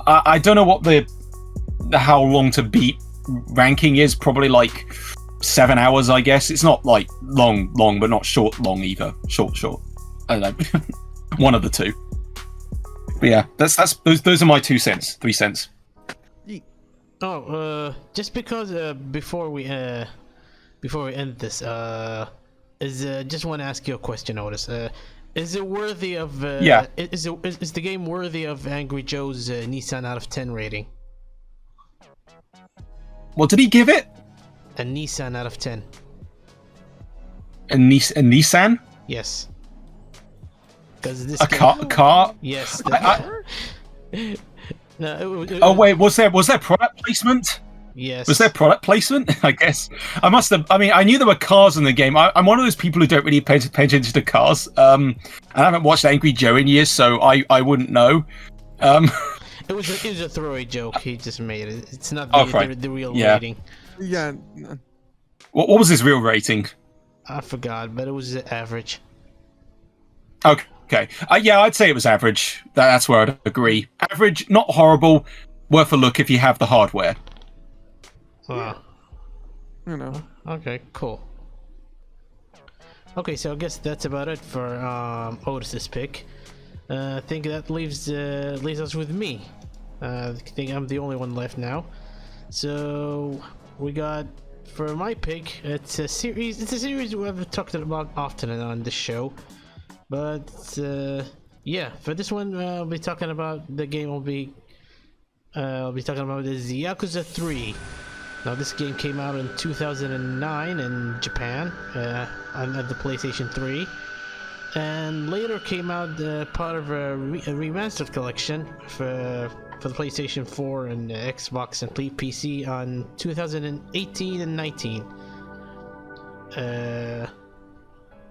I don't know what the how long to beat ranking is. Probably like 7 hours, I guess. It's not like long, but not long either. Short. I don't know. One of the two. But yeah, those are my 2 cents, 3 cents. Just because before we end this, just want to ask you a question, Otis. Is it worthy of? Is the game worthy of Angry Joe's Nissan out of 10 rating? What did he give it? A Nissan out of 10. A Nissan? Yes. Because this car? Yes. No, oh wait, was there product placement? Yes. Was there product placement? I guess I must have. I mean, I knew there were cars in the game. I'm one of those people who don't really pay attention to cars. I haven't watched Angry Joe in years, so I wouldn't know. It was a throwaway joke. He just made it. It's not the real rating. Yeah. What was his real rating? I forgot, but it was average. Okay. Yeah, I'd say it was average. That's where I'd agree. Average, not horrible. Worth a look if you have the hardware. Wow. Okay, cool. Okay, so I guess that's about it for Otis's pick. I think that leaves us with me. I think I'm the only one left now. So we got, for my pick, it's a series we've talked about often on this show. But yeah, for this one, I'll be talking about the game. I'll be talking about is Yakuza 3. Now, this game came out in 2009 in Japan on the PlayStation 3, and later came out part of a remastered collection for the PlayStation 4 and Xbox and PC on 2018 and 19.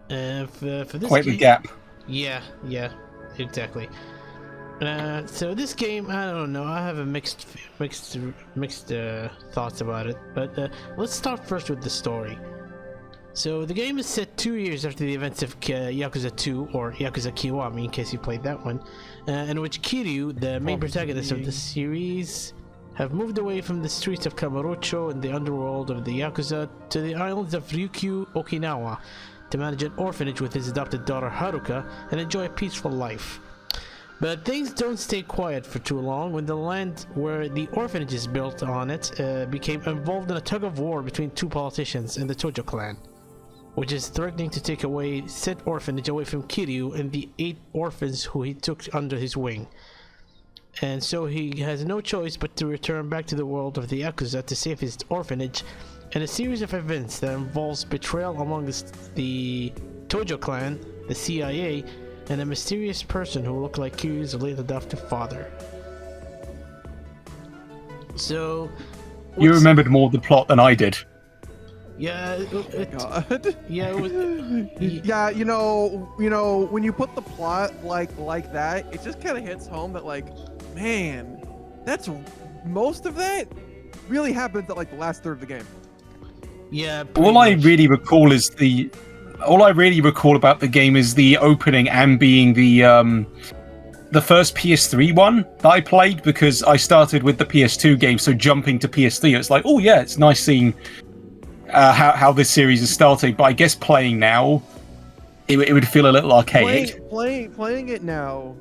For this quite game, the gap. Yeah, exactly. So this game, I don't know. I have a mixed thoughts about it. But let's start first with the story. So the game is set 2 years after the events of Yakuza 2, or Yakuza Kiwami, in case you played that one, in which Kiryu, the main protagonist of the series, have moved away from the streets of Kamurocho and the underworld of the Yakuza to the islands of Ryukyu, Okinawa, to manage an orphanage with his adopted daughter Haruka and enjoy a peaceful life. But things don't stay quiet for too long when the land where the orphanage is built on it became involved in a tug of war between 2 politicians and the Tojo clan, which is threatening to take away said orphanage away from Kiryu and the 8 orphans who he took under his wing. And so he has no choice but to return back to the world of the Yakuza to save his orphanage, and a series of events that involves betrayal amongst the Tojo clan, the CIA, and a mysterious person who looked like Kiryu's late adoptive father. So... You remembered more of the plot than I did. Yeah, God. Yeah, it was... Yeah, you know, when you put the plot like that, it just kind of hits home that, like, man, that's most of that really happens at like the last third of the game. Yeah. All I really recall about the game is the opening and being the first PS3 one that I played, because I started with the PS2 game, so jumping to PS3, it's like, oh yeah, it's nice seeing how this series is starting. But I guess playing now, it would feel a little archaic. Playing it now,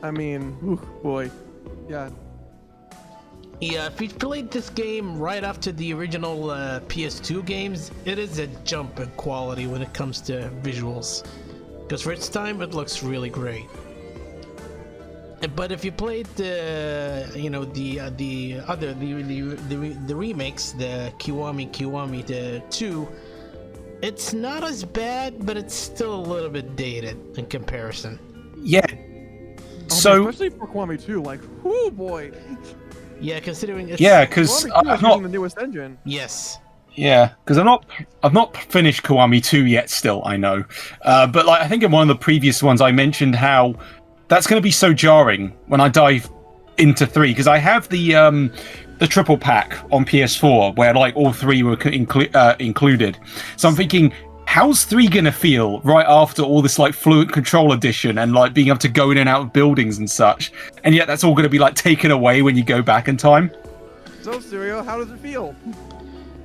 I mean, boy, yeah. Yeah, if you played this game right after the original PS2 games, it is a jump in quality when it comes to visuals. Because for its time, it looks really great. But if you played the remakes, the Kiwami 2, it's not as bad, but it's still a little bit dated in comparison. Yeah. So especially for Kiwami 2, like, whoo boy. Yeah, considering it's... Yeah, because I'm not the newest engine. Yes. Yeah, because I've not finished Kiwami 2 yet. Still, I know, but like I think in one of the previous ones I mentioned how that's going to be so jarring when I dive into 3 because I have the triple pack on PS4 where like all 3 were included. So I'm thinking, how's 3 gonna feel right after all this like fluent control edition and like being able to go in and out of buildings and such, and yet that's all gonna be like taken away when you go back in time. So, Serial, how does it feel?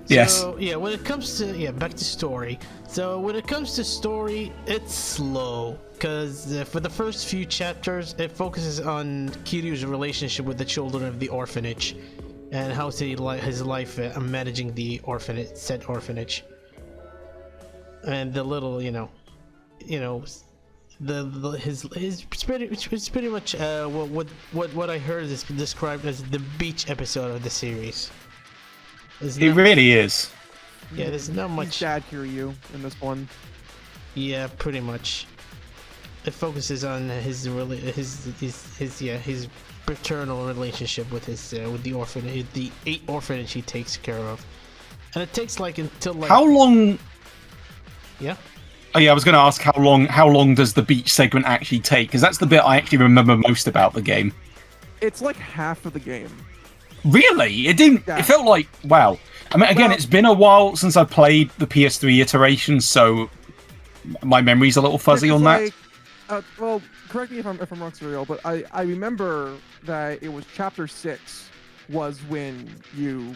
Yes. So, yeah, when it comes to, back to story. So, when it comes to story, it's slow. Because for the first few chapters, it focuses on Kiryu's relationship with the children of the orphanage. And how his life managing the said orphanage. And the little, it's pretty much what I heard is described as the beach episode of the series. It really is. Yeah, there's not much. He's Dad Kiryu in this one. Yeah, pretty much. It focuses on his paternal relationship with the orphanage, the 8 orphanage he takes care of, and it takes like until like. How long? Yeah. Oh yeah, I was going to ask how long does the beach segment actually take? Because that's the bit I actually remember most about the game. It's like half of the game. Really? It didn't. Yeah. It felt like wow. I mean, again, it's been a while since I played the PS3 iteration, so my memory's a little fuzzy on that. Well, correct me if I'm wrong, Serial, but I remember that it was chapter 6 was when you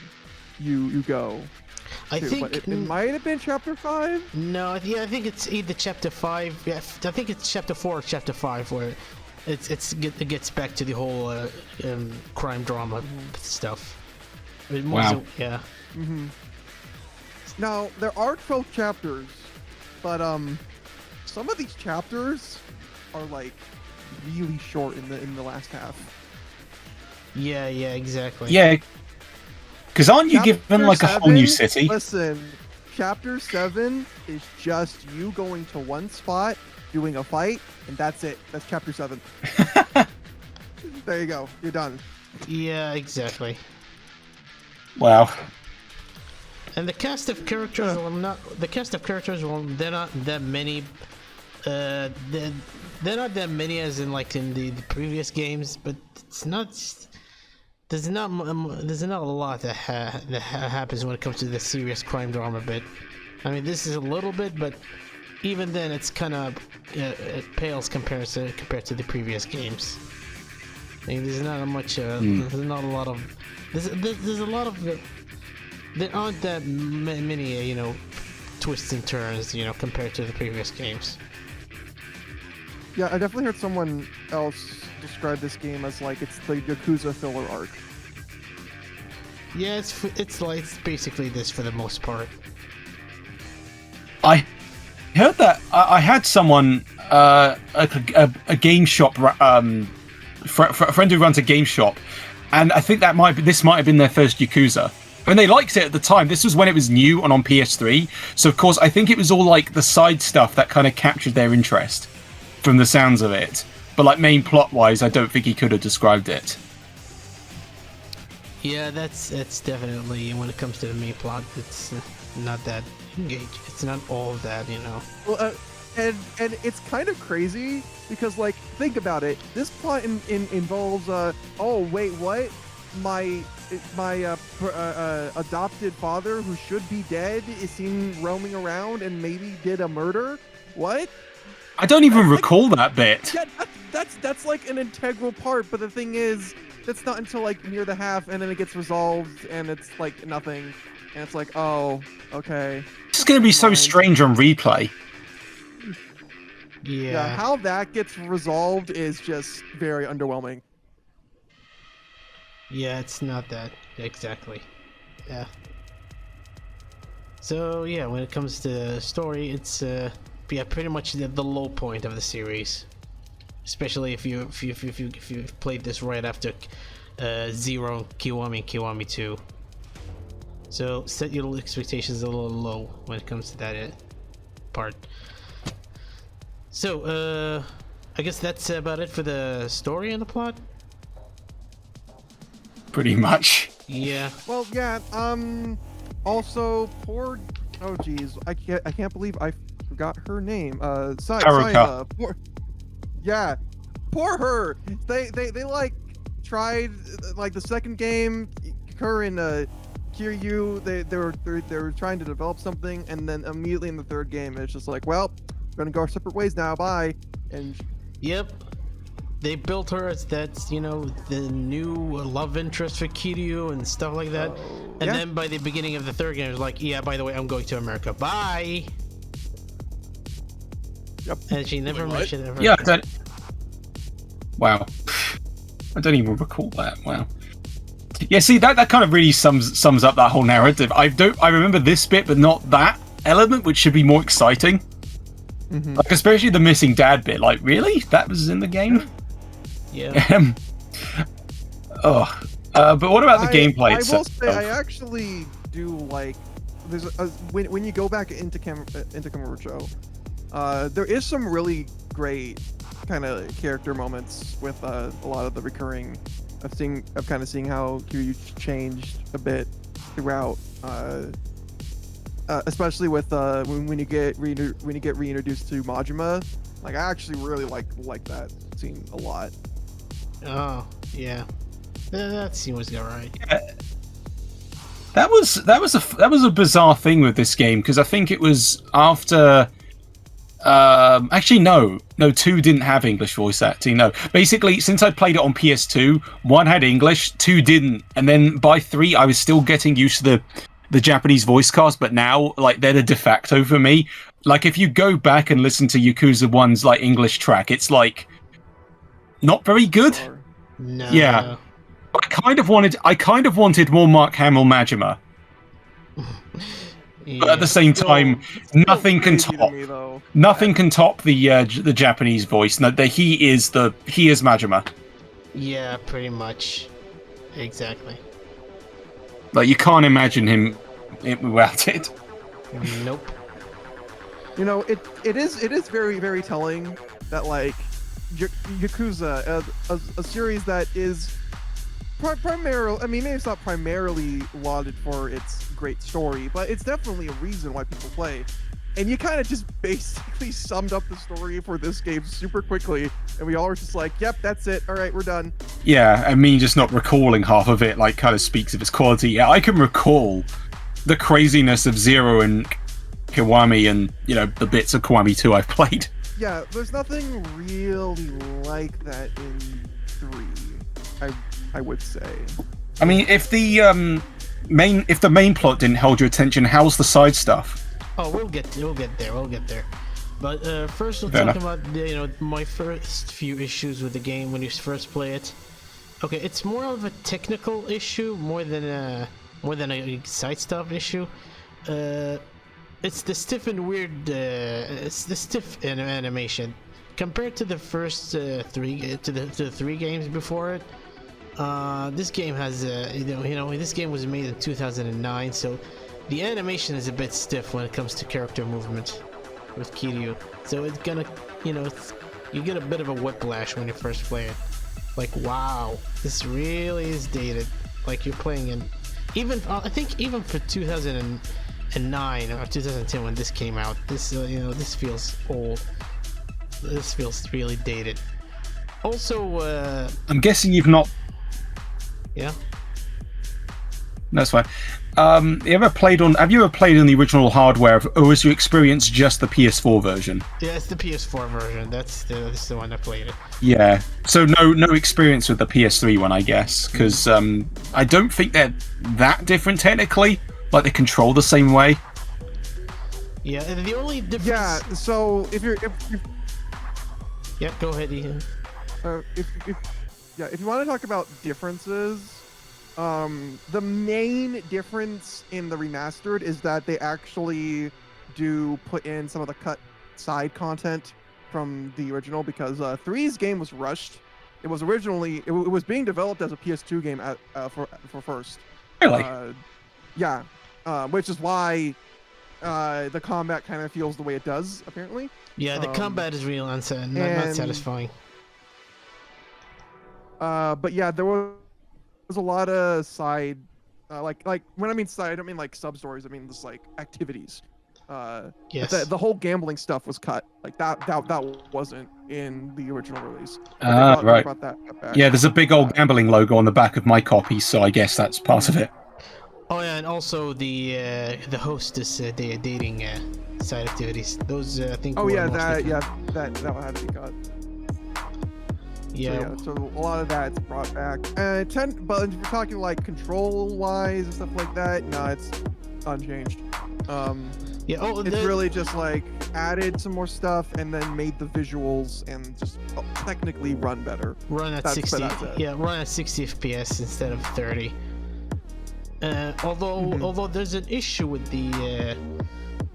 go. I think but it might have been chapter 5. No, yeah, I think it's either chapter 5. Yeah, I think it's chapter 4 or chapter 5 where it gets back to the whole crime drama stuff. Wow. Yeah. Mm-hmm. Now there are 12 chapters, but some of these chapters are like really short in the last half. Yeah, exactly. Yeah. Because aren't you given like a whole new city? Listen, chapter 7 is just you going to one spot, doing a fight, and that's it. That's chapter 7. There you go. You're done. Yeah, exactly. Wow. And the cast of characters they're not that many. They're not that many as in like in the previous games, but it's not. There's not a lot that happens when it comes to the serious crime drama bit. I mean, this is a little bit, but even then, it's kind of it pales compared to the previous games. I mean, there's not much. There's not a lot of. There's a lot of. There aren't that many, twists and turns, compared to the previous games. Yeah, I definitely heard someone else describe this game as like it's the Yakuza filler arc. Yeah, it's basically this for the most part. I heard that I had someone a game shop a friend who runs a game shop, and I think this might have been their first Yakuza. And they liked it at the time. This was when it was new and on PS3. So of course I think it was all like the side stuff that kind of captured their interest from the sounds of it. But like main plot wise, I don't think he could have described it. Yeah, that's definitely, when it comes to the main plot, it's not that engaged. It's not all of that, Well, and it's kind of crazy because, like, think about it. This plot involves oh wait, what? My adopted father, who should be dead, is seen roaming around and maybe did a murder. What? I don't even recall that bit. Yeah, that's like an integral part. But the thing is, that's not until like near the half, and then it gets resolved, and it's like nothing, and it's like, oh, okay. This is going to be so strange on replay. Yeah. How that gets resolved is just very underwhelming. Yeah, it's not that exactly. Yeah. So yeah, when it comes to story, it's pretty much the low point of the series, especially if you played this right after Zero, Kiwami, and Kiwami 2. So set your expectations a little low when it comes to that part. So I guess that's about it for the story and the plot. Pretty much. Yeah. Well, yeah. Also, oh geez, I can't believe I forgot her name. Haruka. Poor her. They like tried like the second game, Kur and Kiryu, they were trying to develop something, and then immediately in the third game, it's just like, well, we're gonna go our separate ways now. Bye. And Yep. They built her as that's the new love interest for Kiryu and stuff like that. And yeah. then by the beginning of the third game, it was like, yeah, by the way, I'm going to America. Bye. Yep. And she never mentioned ever. Yeah. Wow. I don't even recall that. Wow. Yeah. See, that kind of really sums up that whole narrative. I remember this bit, but not that element, which should be more exciting. Mm-hmm. Like especially the missing dad bit. Like, really? That was in the game? Yeah. But what about the gameplay I will itself? say, I actually do like. There's when you go back into Kamurocho, there is some really great kind of character moments with a lot of the recurring of kind of seeing how Kiryu changed a bit throughout. Especially with when you get reintroduced to Majima, like I actually really like that scene a lot. Oh, yeah. That scene was alright. Yeah. That was a bizarre thing with this game, because I think it was after. Actually, no, 2 didn't have English voice acting. No, basically, since I played it on PS2, 1 had English, 2 didn't, and then by 3, I was still getting used to the Japanese voice cast, but now like they're the de facto for me. Like if you go back and listen to Yakuza 1's like English track, it's like not very good. No. Yeah. I kind of wanted more Mark Hamill Majima. Yeah. But at the same time, nothing can top the Japanese voice. No, he is Majima. Yeah, pretty much. Exactly. Like you can't imagine him without it. Nope. You know, it is very, very telling that like Yakuza, a series that is primarily, I mean, maybe it's not primarily lauded for its great story, but it's definitely a reason why people play. And you kind of just basically summed up the story for this game super quickly, and we all were just like, yep, that's it, all right, we're done. Yeah, and me just not recalling half of it, like, kind of speaks of its quality. Yeah, I can recall the craziness of Zero and Kiwami and, you know, the bits of Kiwami 2 I've played. Yeah, there's nothing really like that in 3, I would say. I mean, if the main plot didn't hold your attention, how's the side stuff? Oh, we'll get there. But first, we'll Fair talk enough. about my first few issues with the game when you first play it. Okay, it's more of a technical issue more than a side stuff issue. It's the stiff and weird. It's the stiff animation compared to the first three games before it. This game has this game was made in 2009, so the animation is a bit stiff when it comes to character movement with Kiryu. So it's gonna, you get a bit of a whiplash when you first play it. Like, wow, this really is dated. Like you're playing in, I think even for 2009 or 2010 when this came out, this feels old. This feels really dated. Also, I'm guessing you've not. Yeah. That's fine. Have you ever played on the original hardware, or was your experience just the PS4 version? Yeah, it's the PS4 version. That's the one I played it. Yeah. So no experience with the PS3 one, I guess, because I don't think they're that different technically. Like they control the same way. Yeah, and the only difference. Yeah. So if Yeah, go ahead, Ian. If you want to talk about differences, the main difference in the remastered is that they actually do put in some of the cut side content from the original, because 3's game was rushed. It was originally it was being developed as a PS2 game for first. Really? Yeah. Which is why the combat kind of feels the way it does, apparently. Yeah, the combat is real not satisfying. But yeah, there was a lot of side, like when I mean side, I don't mean like sub stories. I mean just like activities Yes. The whole gambling stuff was cut. Like that wasn't in the original release. Right. Brought that back. Yeah, there's a big old gambling logo on the back of my copy, so I guess that's part of it. Oh yeah, and also the hostess dating side activities. Those I think. Oh were yeah, mostly that one had to be cut. Yeah. So a lot of that's brought back. But if we're talking like control-wise and stuff like that, no, it's unchanged. Yeah. Oh, it's really just like added some more stuff and then made the visuals and just technically run better. Run at 60. Yeah, run at 60 FPS instead of 30. Although there's an issue with the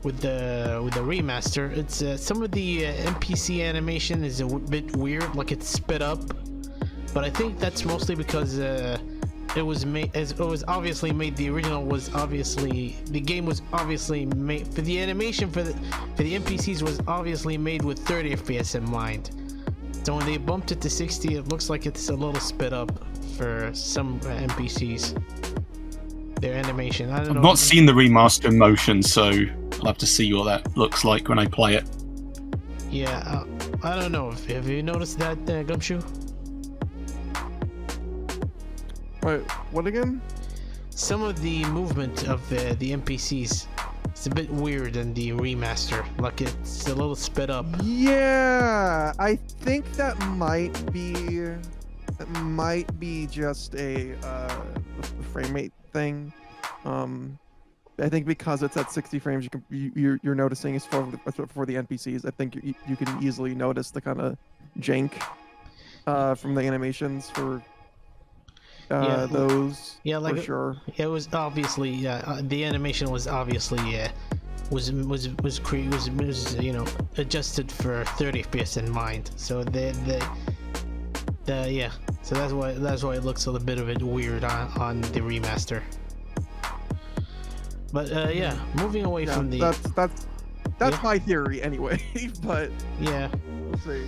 remaster, it's some of the NPC animation is a bit weird, like it's sped up, but I think that's mostly because it was obviously made. The original was obviously, the game was obviously made for the animation for the NPCs was obviously made with 30 FPS in mind. So when they bumped it to 60, it looks like it's a little sped up for some NPCs. Their animation. I don't know. I've not seen the remaster in motion, so I'll have to see what that looks like when I play it. Yeah, I don't know. Have you noticed that, Gumshoe? Wait, what again? Some of the movement of the NPCs, it's a bit weird in the remaster. Like it's a little sped up. Yeah, I think that might be just a frame rate thing. I think because it's at 60 frames, you're noticing it's for the NPCs. I think you can easily notice the kind of jank from the animations for those. Yeah, like for sure. It was obviously the animation was obviously was adjusted for 30 FPS in mind. So so that's why it looks a little bit of it weird on the remaster. But yeah, moving away from the that's my theory anyway. But yeah, we'll see.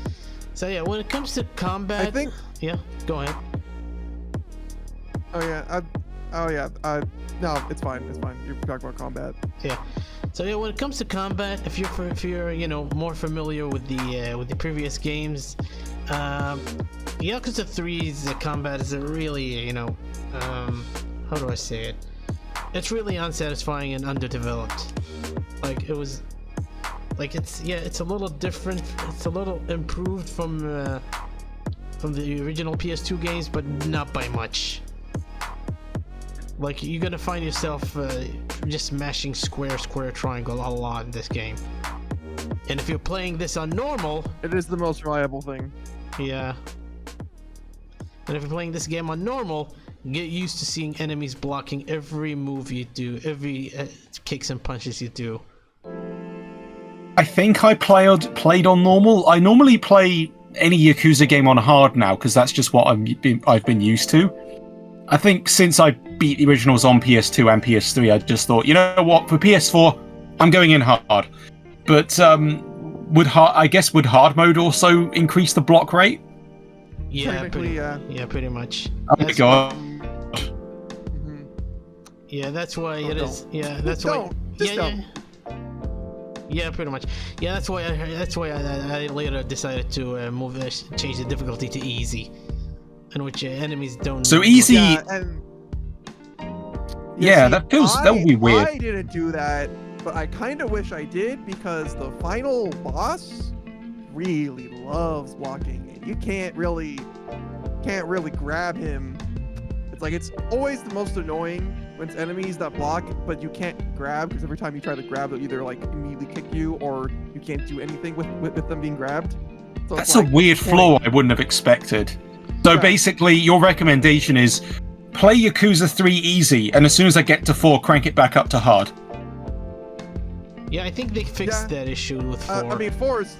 So yeah, when it comes to combat, I think go ahead. No, it's fine. You're talking about combat. Yeah. So yeah, when it comes to combat, if you're more familiar with the previous games, Yakuza 3's combat is really how do I say it? It's really unsatisfying and underdeveloped. Like it's a little different. It's a little improved from the original PS2 games, but not by much. Like you're gonna find yourself just mashing square, triangle a lot in this game. And if you're playing this on normal, it is the most reliable thing. Yeah. And if you're playing this game on normal, get used to seeing enemies blocking every move you do, every kicks and punches you do. I think I played on normal. I normally play any Yakuza game on hard now because that's just what I've been used to. I think since I beat the originals on PS2 and PS3, I just thought, you know what, for PS4, I'm going in hard. But would hard mode also increase the block rate? Yeah, pretty much. Oh my god. Yeah, that's why it is. Yeah, that's why. Yeah, pretty much. Yeah, that's why I later decided to change the difficulty to easy, in which enemies don't. So easy. Yeah, that would be weird. I didn't do that, but I kind of wish I did because the final boss really loves blocking, and you can't really grab him. It's like it's always the most annoying when it's enemies that block, but you can't grab because every time you try to grab, they'll either like immediately kick you or you can't do anything with them being grabbed. So that's a weird flaw I wouldn't have expected. So basically, your recommendation is play Yakuza 3 easy, and as soon as I get to 4, crank it back up to hard. Yeah, I think they fixed that issue with 4. I mean, 4 is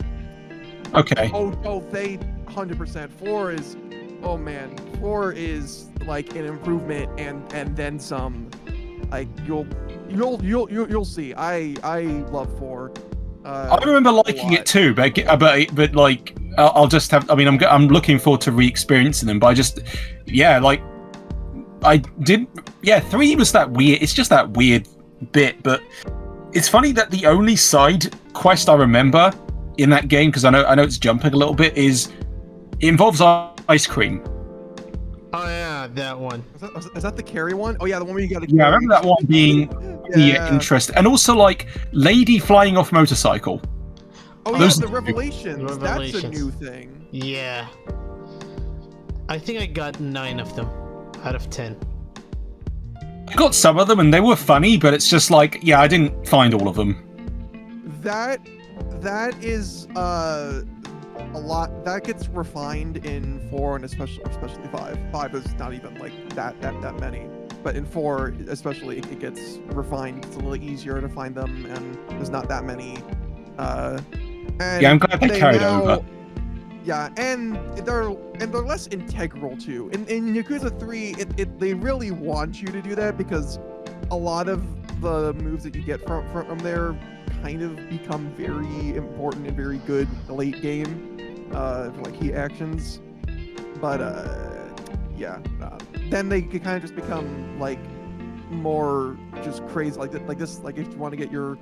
okay. Oh, they 100%. 4 is, oh man, 4 is like an improvement and then some. Like you'll see. I love 4. I remember liking it too, but like I'll just have. I mean, I'm looking forward to re-experiencing them, but I just, I did. Yeah, 3 was that weird. It's just that weird bit, but It's funny that the only side quest I remember in that game, because I know it's jumping a little bit, is it involves ice cream. Oh yeah, that one. Is that the carry one? Oh yeah, the one where you got to. Yeah, I remember that one being the interest, and also like lady flying off motorcycle. Oh yeah, Those- the Revelations. That's a Revelations. new thing. Yeah. I think I got 9 of them out of 10. I got some of them, and they were funny, but it's just like, yeah, I didn't find all of them. That is a lot. That gets refined in 4 and especially 5. 5 is not even like that many, but in 4 especially it gets refined. It's a little easier to find them, and there's not that many. And Yeah, I'm glad they carried over. Yeah, and they're less integral too. In Yakuza 3, they really want you to do that because a lot of the moves that you get from there kind of become very important and very good late game, for like heat actions. But then they can kind of just become like more just crazy, like this. Like if you want to get your,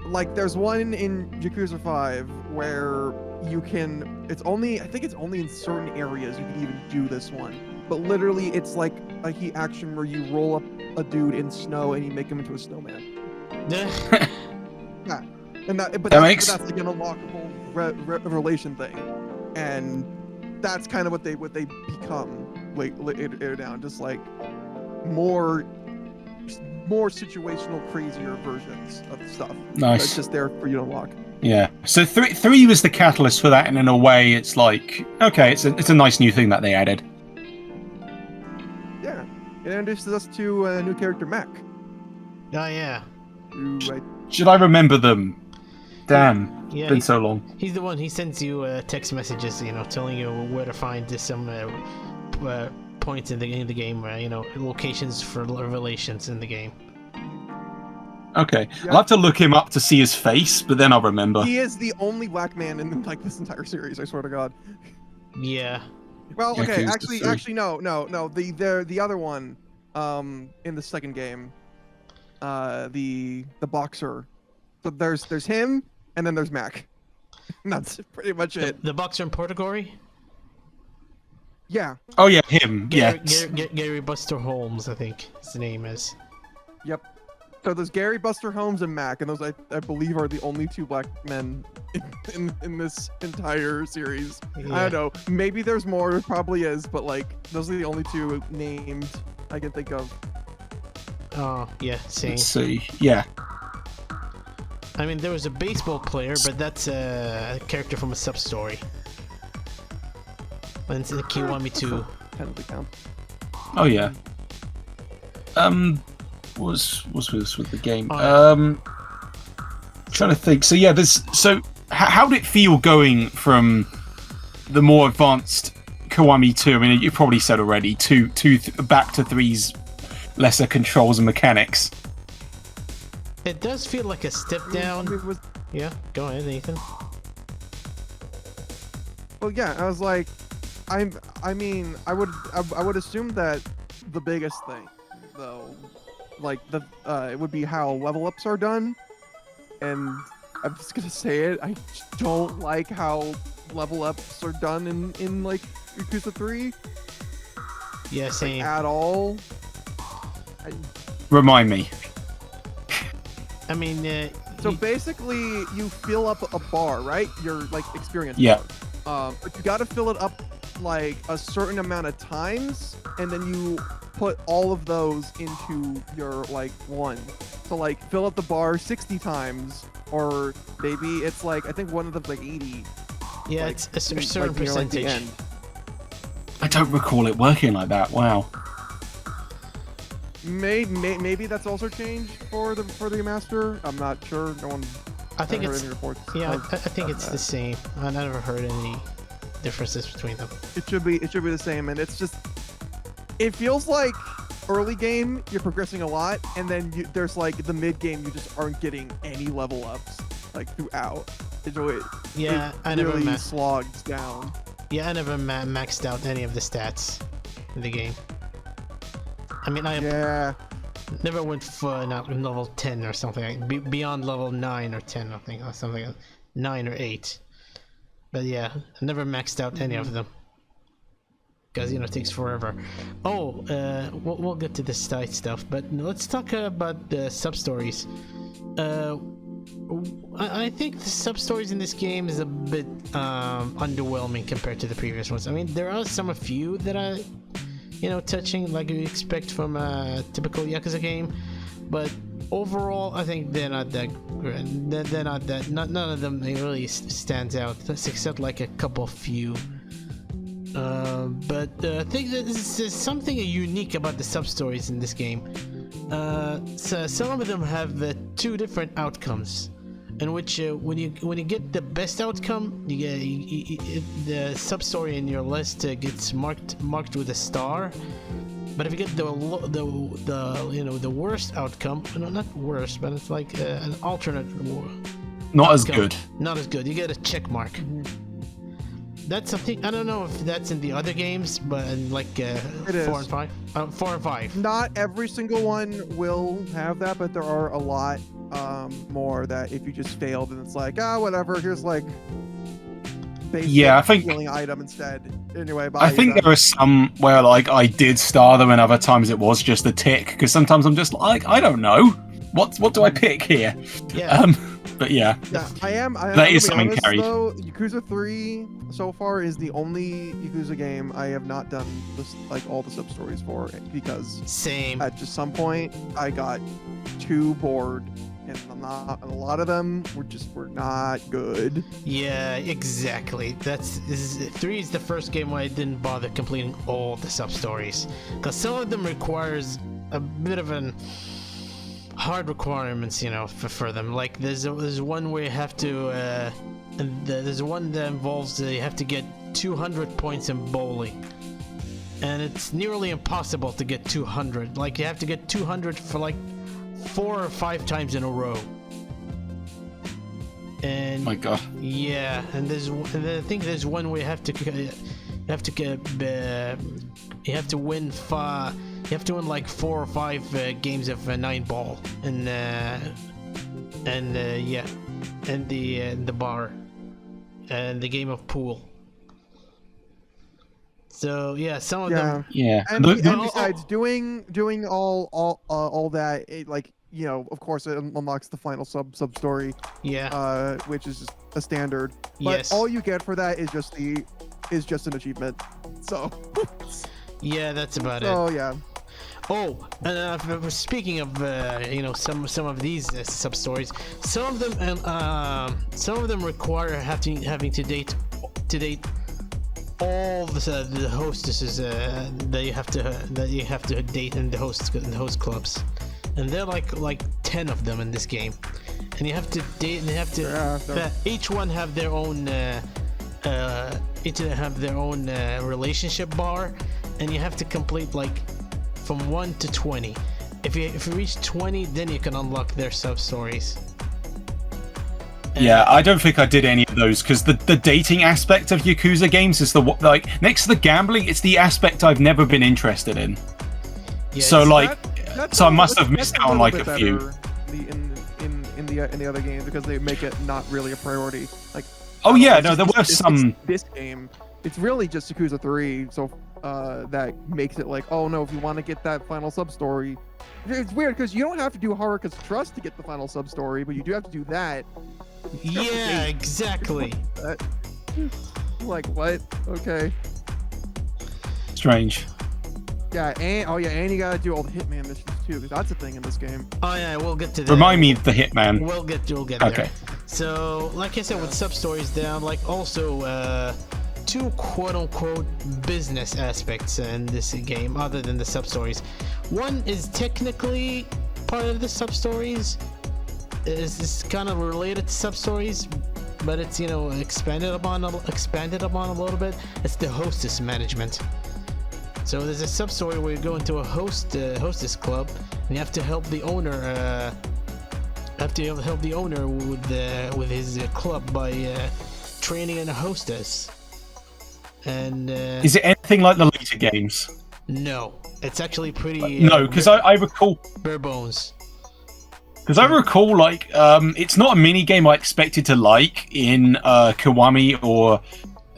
like there's one in Yakuza 5 where you can, I think it's only in certain areas you can even do this one, but literally it's like a heat action where you roll up a dude in snow and you make him into a snowman. Yeah, and that's like an unlockable relation thing, and that's kind of what they become later down, just like more situational, crazier versions of stuff. Nice. It's just there for you to unlock. Yeah. So 3 was the catalyst for that, and in a way, it's like, okay, it's a nice new thing that they added. Yeah, it introduces us to a new character, Mac. Oh yeah. Should I remember them? Damn, Yeah, been so long. He's the one. He sends you text messages, telling you where to find some points in the game, locations for revelations in the game. Okay, Yeah. I'll have to look him up to see his face, but then I'll remember. He is the only black man in like this entire series. I swear to God. Yeah. Well, okay, Yakuza 3. actually, no. The other one, in the second game, the boxer. So there's him, and then there's Mac. And that's pretty much it. The boxer in Portagory? Yeah. Oh yeah, him. Gary Buster Holmes, I think his name is. Yep. So there's Gary, Buster Holmes, and Mac, and those I believe are the only 2 black men in this entire series. Yeah. I don't know. Maybe there's more. There probably is, but like those are the only 2 named I can think of. Oh yeah, same. Let's see. Yeah. I mean, there was a baseball player, but that's a character from a sub-story. And it's the Kiwami 2. Technically count. Oh yeah. What's with the game? Trying to think. So yeah, how did it feel going from the more advanced Kiwami 2? I mean, you probably said already, back to 3's lesser controls and mechanics. It does feel like a step down. Yeah, go ahead, Nathan. Well, yeah, I was like, I would assume that the biggest thing, though, like it would be how level ups are done, and I'm just gonna say it, I don't like how level ups are done in like Yakuza 3. Yeah, same. Like, at all. Remind me. I mean, So basically, you fill up a bar, right? Your like experience. Yeah. Bar. But you got to fill it up like a certain amount of times, and then you put all of those into your like one. So like fill up the bar 60 times, or maybe it's like I think one of them's like 80. yeah, like, it's a certain near, like, the percentage. end. I don't recall it working like that. Wow. Maybe that's also changed for the remaster. I'm not sure. No one. I think heard it's any reports. yeah. of- I think of it's that. the same. I never heard any differences between them. It should be the same, and it's just it feels like early game you're progressing a lot, and then there's like the mid game you just aren't getting any level ups like throughout. Yeah, it I never really ma- slogs down. Yeah, I never maxed out any of the stats in the game. I mean, Yeah, Never went for not level 10 or something like beyond level 9 or 10, I think, or something like 9 or 8. But yeah, I never maxed out any of them. Because, you know, it takes forever. Oh, we'll get to the side stuff, but let's talk about the sub-stories. I think the sub-stories in this game is a bit underwhelming compared to the previous ones. I mean, there are a few that are, you know, touching like you expect from a typical Yakuza game, but overall, I think they're not that great. They're not that. None of them really stands out, except like a couple few. But I think that there's something unique about the sub-stories in this game. So some of them have 2 different outcomes, in which when you get the best outcome, you get the sub-story in your list gets marked with a star. But if you get the worst outcome, no, not worst, but it's like an alternate. Not outcome, as good. Not as good. You get a check mark. That's something, I don't know if that's in the other games, but in like 4 and 5. 4 and 5. Not every single one will have that, but there are a lot more that if you just fail, then it's like, whatever, here's like basic I think healing item instead. Anyway, I think there are some where like I did star them and other times it was just a tick, because sometimes I'm just like, I don't know. What do I pick here? Yeah. But yeah. I am that is something honest, carried. though, Yakuza 3 so far is the only Yakuza game I have not done this, like all the sub stories for, because Same. at just some point I got too bored, and a lot of them were not good. Yeah, exactly. 3 is the first game where I didn't bother completing all the sub stories, because some of them requires a bit of an hard requirements, you know, for them. Like there's one where you have to there's one that involves you have to get 200 points in bowling, and it's nearly impossible to get 200. Like you have to get 200 for like 4 or 5 times in a row. And My God. Yeah, and I think there's one where you have to win like 4 or 5 games of 9 ball, and the bar, and the game of pool. So yeah, some of them. Yeah. And besides doing all that, it, like, you know, of course it unlocks the final sub story. Yeah. Which is just a standard. But Yes. all you get for that is just an achievement. So. Yeah, that's about it. Oh yeah. Oh, and speaking of you know, some of these sub stories, some of them require having to date all the hostesses that you have to date in the host clubs, and there are like 10 of them in this game, and you have to date, and they have to each one have their own relationship bar, and you have to complete like from 1 to 20. If you reach 20, then you can unlock their sub stories. Yeah, I don't think I did any of those, because the dating aspect of Yakuza games is next to the gambling, it's the aspect I've never been interested in. Yeah, So I must have missed out on like a few. In the other games, because they make it not really a priority. Like. Oh yeah, no, there were some. This game, it's really just Yakuza 3, so that makes it like, oh no, if you want to get that final sub story, it's weird because you don't have to do Haruka's Trust to get the final sub story, but you do have to do that. Yeah, exactly. Like what? Okay. Strange. Yeah, and you gotta do all the Hitman missions too, because that's a thing in this game. Oh yeah, we'll get to that. Remind me of the Hitman. We'll get Okay. there. So, like I said, with sub stories, there are like also 2 quote-unquote business aspects in this game, other than the sub stories. One is technically part of the sub stories. It's kind of related to sub stories, but it's, you know, expanded upon a little bit. It's the hostess management. So there's a sub story where you go into a hostess club, and you have to help the owner. With his club by training in a hostess. And Is it anything like the later games? No, It's actually pretty. No, because I recall. bare bones. Because I recall, like, it's not a mini game I expected to like in Kiwami or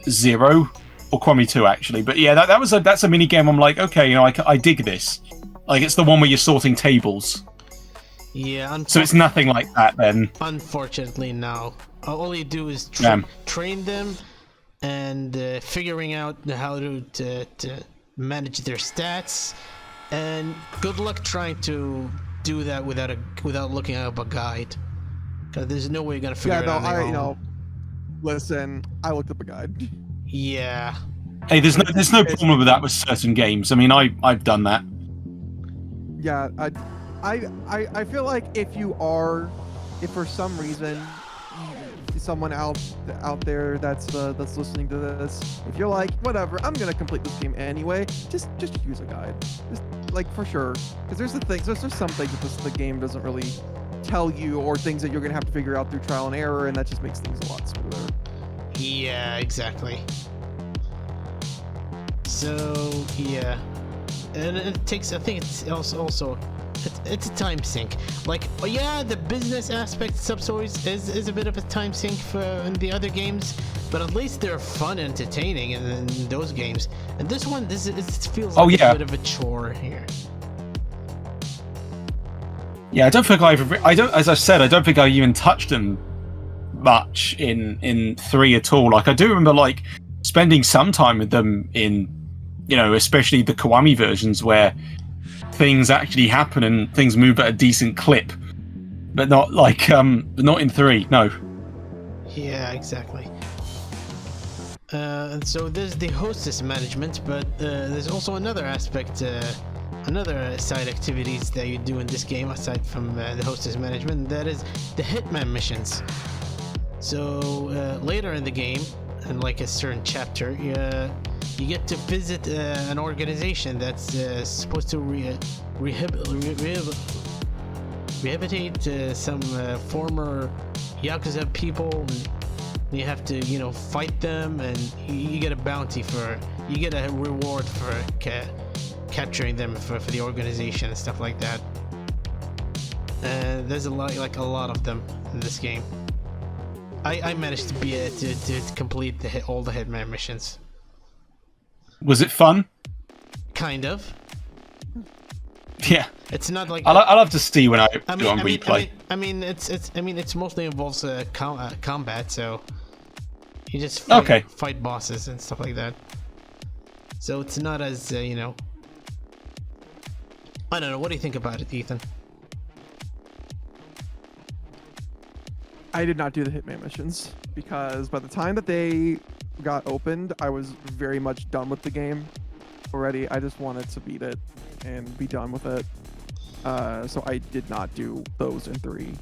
Zero, or Kiwami 2 actually. But yeah, that's a mini game. I'm like, okay, you know, I dig this. Like, it's the one where you're sorting tables. Yeah. So it's nothing like that then. Unfortunately, no. All you do is train them and figuring out how to manage their stats. And good luck trying to do that without looking up a guide, because there's no way you're gonna figure it out on your own. Listen, I looked up a guide. Yeah. Hey, there's no problem with that with certain games. I mean, I've done that. Yeah, I feel like if for some reason someone out there that's listening to this, if you're like, whatever, I'm gonna complete this game anyway, just use a guide, just like for sure, because there's some things that the game doesn't really tell you, or things that you're gonna have to figure out through trial and error, and that just makes things a lot smoother. Yeah, exactly. So yeah, and it takes. I think it's also it's a time sink. Like, oh yeah, the business aspect sub-stories is a bit of a time sink for in the other games, but at least they're fun and entertaining in those games. And this one, it feels like a bit of a chore here. Yeah, I don't think as I said, I don't think I even touched them much in 3 at all. Like, I do remember like spending some time with them in, you know, especially the Kiwami versions where things actually happen and things move at a decent clip, but not like not in 3. No. Yeah, exactly. And so there's the hostess management, but there's also another aspect, another side activities that you do in this game aside from the hostess management. That is the hitman missions. So later in the game, in like a certain chapter, you get to visit an organization that's supposed to rehabilitate some former Yakuza people. And you have to, you know, fight them, and you get a bounty you get a reward for capturing them for the organization and stuff like that. There's a lot of them in this game. I managed to complete all the hitman missions. Was it fun? Kind of. Yeah. It's not like I'll have to see when I do it on replay. It's mostly involves combat, so you just fight bosses and stuff like that. So it's not as you know. I don't know. What do you think about it, Ethan? I did not do the hitman missions because by the time that they got opened, I was very much done with the game already. I just wanted to beat it and be done with it. So I did not do those in 3.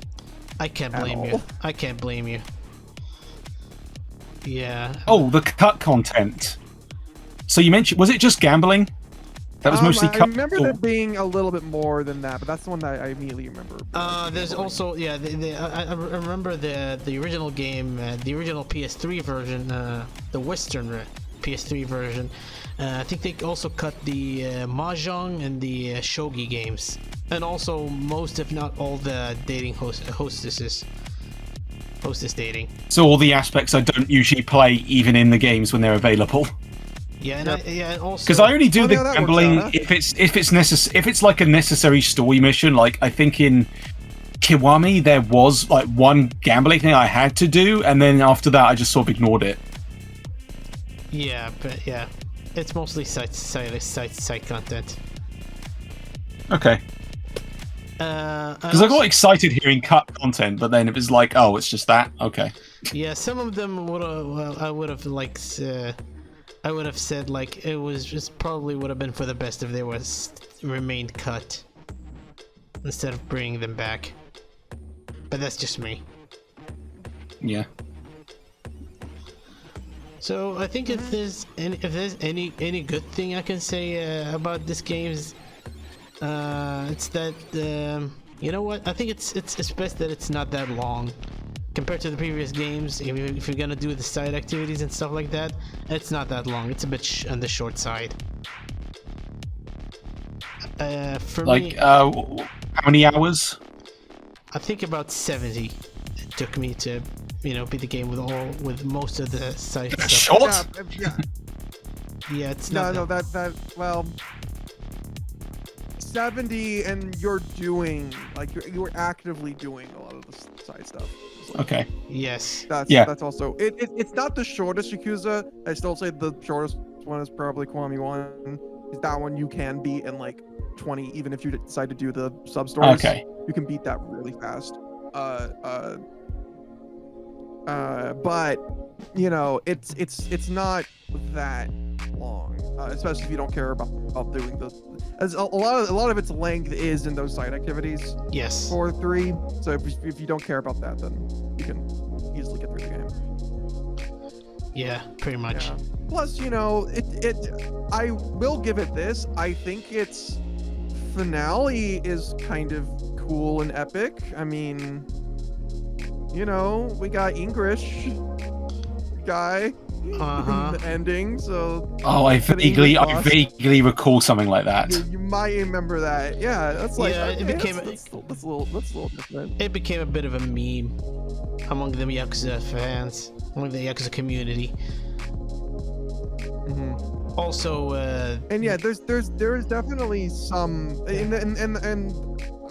I can't blame you. I can't blame you. Yeah. Oh, the cut content. So you mentioned, was it just gambling? That was mostly cut. I remember there being a little bit more than that, but that's the one that I immediately remember. There's also I remember the original game, the original PS3 version, the Western PS3 version. I think they also cut the mahjong and the shogi games, and also most, if not all, the dating hostess dating. So all the aspects I don't usually play, even in the games when they're available. Yeah, and and also because I only do the gambling if it's like a necessary story mission. Like I think in Kiwami there was like one gambling thing I had to do, and then after that I just sort of ignored it. Yeah, but yeah, it's mostly site content. Okay. Because I got excited hearing cut content, but then it was like, oh, it's just that. Okay. Yeah, some of them I would have liked. I would have said like it was just probably would have been for the best if they remained cut instead of bringing them back. But that's just me. Yeah. So I think if there's any good thing I can say about this game, it's that you know what, I think it's best that it's not that long. Compared to the previous games, if you're gonna do the side activities and stuff like that, it's not that long. It's a bit on the short side. For Like, me, how many hours? I think about 70 it took me to, beat the game with most of the side stuff. Short? Yeah. Yeah, it's No, not. no, well, 70, and you're doing like you're actively doing a lot of the side stuff. So Okay. Yes. that's also it's not the shortest Yakuza. I still say the shortest one is probably Kiwami 1. Because that one you can beat in like 20, even if you decide to do the sub stories. Okay. You can beat that really fast. But it's not that long, especially if you don't care about doing the. As a lot of its length is in those side activities Yes. for 3. So if you don't care about that, then you can easily get through the game. Yeah, pretty much. Yeah. Plus, I will give it this. I think its finale is kind of cool and epic. I mean, we got English guy in the ending, so. Oh, I vaguely recall something like that. You might remember that. Yeah, that's like. Yeah, okay, it became that's a little different. It became a bit of a meme among the Yakuza fans, among the Yakuza community. Also, and yeah, there is definitely some, and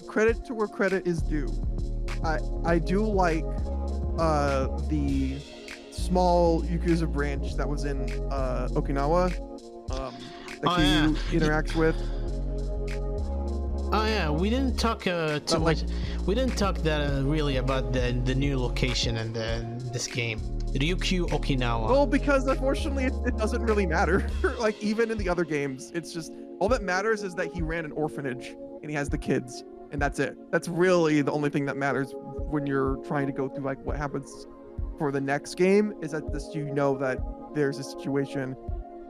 credit to where credit is due. I do like the small Yakuza branch that was in Okinawa that Kiryu interacts with. Oh yeah, we didn't talk too much. We didn't talk that really about the new location and this game, Ryukyu Okinawa. Well, because unfortunately it doesn't really matter. Like even in the other games, it's just all that matters is that he ran an orphanage and he has the kids, and that's it. That's really the only thing that matters when you're trying to go through like what happens for the next game. Is that that there's a situation,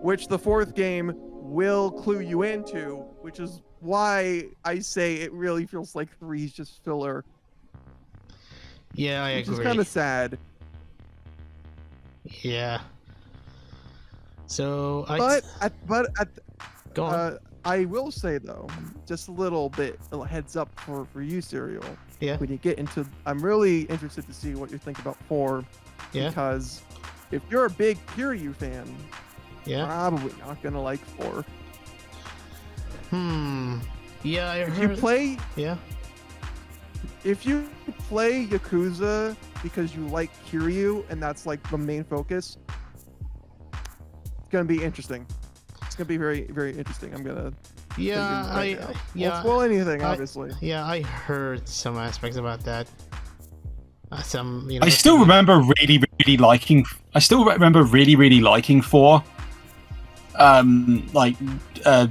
which the 4th game will clue you into, which is why I say it really feels like 3 is just filler. Yeah, I agree. Which is kind of sad. Yeah. So Go on. I will say though, just a little bit a heads up for you, Serial. Yeah. When you get into, I'm really interested to see what you think about 4. Yeah. Because if you're a big Kiryu fan, yeah, probably not gonna like 4. Yeah, I heard. You play. Yeah. If you play Yakuza because you like Kiryu and that's like the main focus, it's gonna be interesting. It's gonna be very, very interesting. I'm gonna. Yeah, Won't spoil anything, obviously. Yeah, I heard some aspects about that. Some, I still remember really liking 4.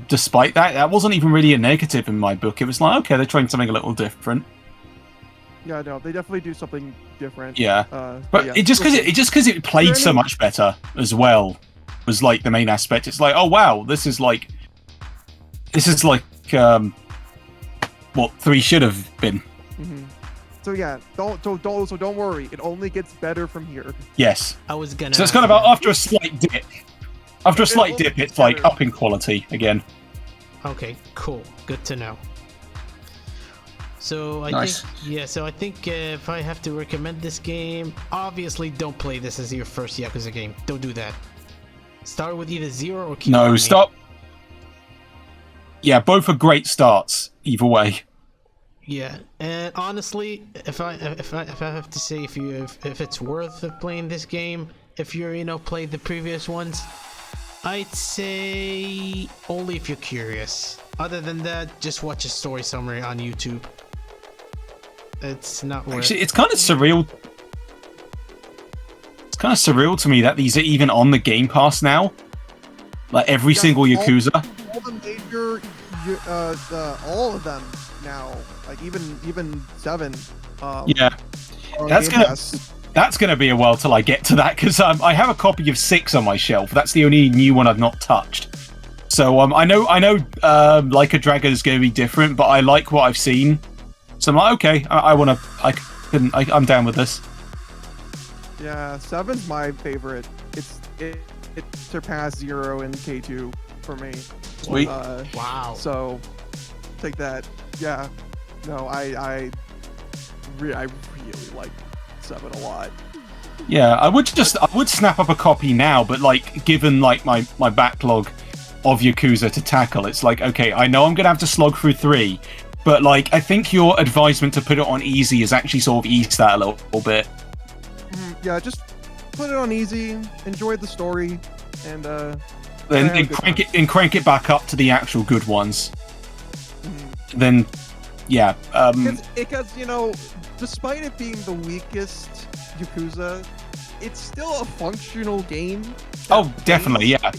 Despite that wasn't even really a negative in my book. It was like, okay, they're trying something a little different. Yeah, no, they definitely do something different. Yeah, but yeah, it just because it played so much better as well was like the main aspect. It's like, oh wow, this is like what 3 should have been. Mm-hmm. So yeah, don't worry. It only gets better from here. Yes. I was gonna. So it's kind of after a slight dip. After a slight dip, it's like up in quality again. Okay, cool. Good to know. So I think if I have to recommend this game, obviously don't play this as your first Yakuza game. Don't do that. Start with either 0 or Kiwami. No, stop. Yeah, both are great starts either way. Yeah, and honestly, if I have to say if it's worth playing this game, if you're played the previous ones, I'd say only if you're curious. Other than that, just watch a story summary on YouTube. It's not worth. Actually, it's kind of surreal. It's kind of surreal to me that these are even on the Game Pass now. Like every single Yakuza. All the major, all of them now. Like even 7. Yeah, that's gonna be a while till I get to that because I have a copy of 6 on my shelf. That's the only new one I've not touched. So I know Like a Dragon is gonna be different, but I like what I've seen. So I'm like, okay, I'm down with this. Yeah, 7's my favorite. It surpassed 0 and K2 for me. Sweet. Wow. So take that. Yeah. No, I really like 7 a lot. Yeah, I would snap up a copy now, but like given like my backlog of Yakuza to tackle, it's like, okay, I know I'm gonna have to slog through 3, but like I think your advisement to put it on easy is actually sort of eased that a little bit. Yeah, just put it on easy, enjoy the story, and then crank it back up to the actual good ones. Then, yeah. Because you know, despite it being the weakest Yakuza, it's still a functional game. Oh, definitely, yeah.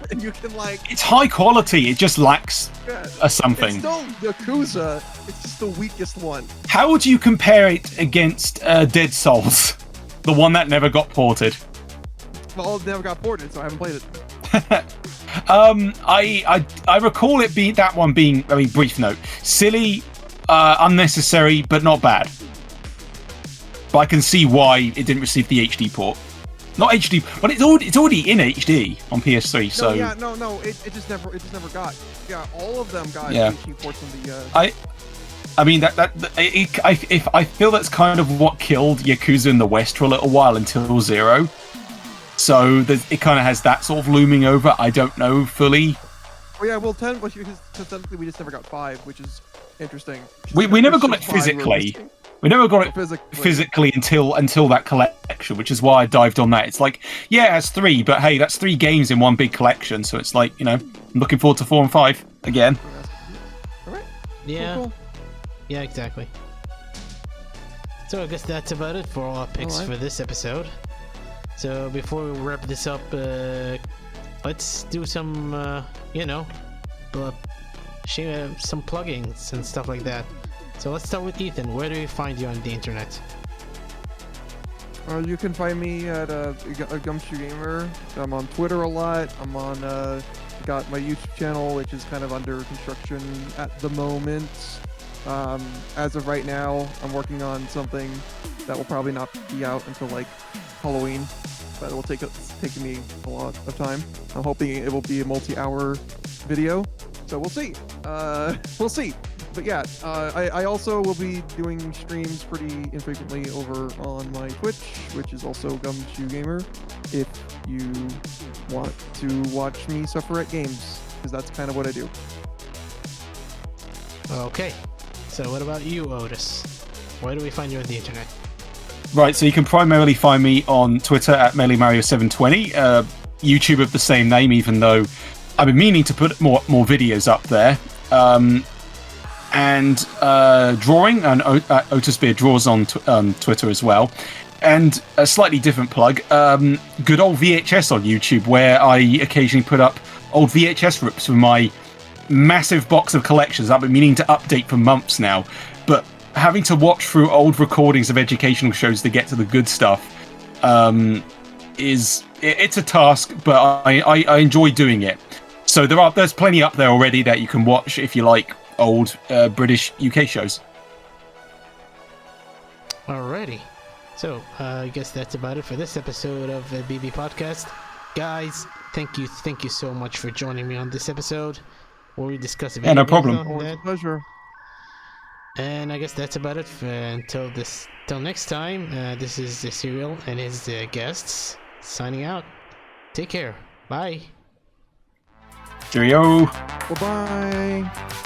And you can like. It's high quality. It just lacks something. It's still Yakuza. It's just the weakest one. How would you compare it against Dead Souls, the one that never got ported? Well, it never got ported, so I haven't played it. I recall it being that one being. I mean, brief note: silly, unnecessary, but not bad. But I can see why it didn't receive the HD port. Not HD, but it's already in HD on PS3. So no, it just never got. Yeah, all of them got HD ports from the. I mean I feel that's kind of what killed Yakuza in the West for a little while until 0. So it kind of has that sort of looming over. I don't know fully. Oh yeah, well 10, because technically we just never got 5, which is interesting. We never got it physically. We never got it physically until that collection, which is why I dived on that. It's like, yeah, it's 3, but hey, that's 3 games in one big collection. So it's like, you know, I'm looking forward to 4 and 5 again. All right. Yeah. Cool. Yeah, exactly. So I guess that's about it for all our picks for this episode. So before we wrap this up, let's do some, some plugins and stuff like that. So let's start with Ethan. Where do we find you on the internet? You can find me at Gumshoe Gamer. I'm on Twitter a lot. I'm on got my YouTube channel, which is kind of under construction at the moment. As of right now, I'm working on something that will probably not be out until like Halloween, but it will take me a lot of time. I'm hoping it will be a multi-hour video, so we'll see. We'll see. But yeah, I also will be doing streams pretty infrequently over on my Twitch, which is also Gumshoe Gamer, if you want to watch me suffer at games, because that's kind of what I do. Okay. So what about you, Otis? Where do we find you on the internet? Right, so you can primarily find me on Twitter at MeleeMario720, YouTube of the same name, even though I've been meaning to put more videos up there. And drawing, and Otis Beard Draws on Twitter as well. And a slightly different plug, good old VHS on YouTube, where I occasionally put up old VHS rips from my massive box of collections I've been meaning to update for months now. But having to watch through old recordings of educational shows to get to the good stuff it's a task, but I enjoy doing it. So there's plenty up there already that you can watch if you like old British UK shows. Alrighty. So I guess that's about it for this episode of the BB Podcast. Guys, thank you so much for joining me on this episode where we discuss video no games problem. and all that. Pleasure. And I guess that's about it until next time. This is the Serial and his guests signing out. Take care. Bye. Cheerio. Bye-bye.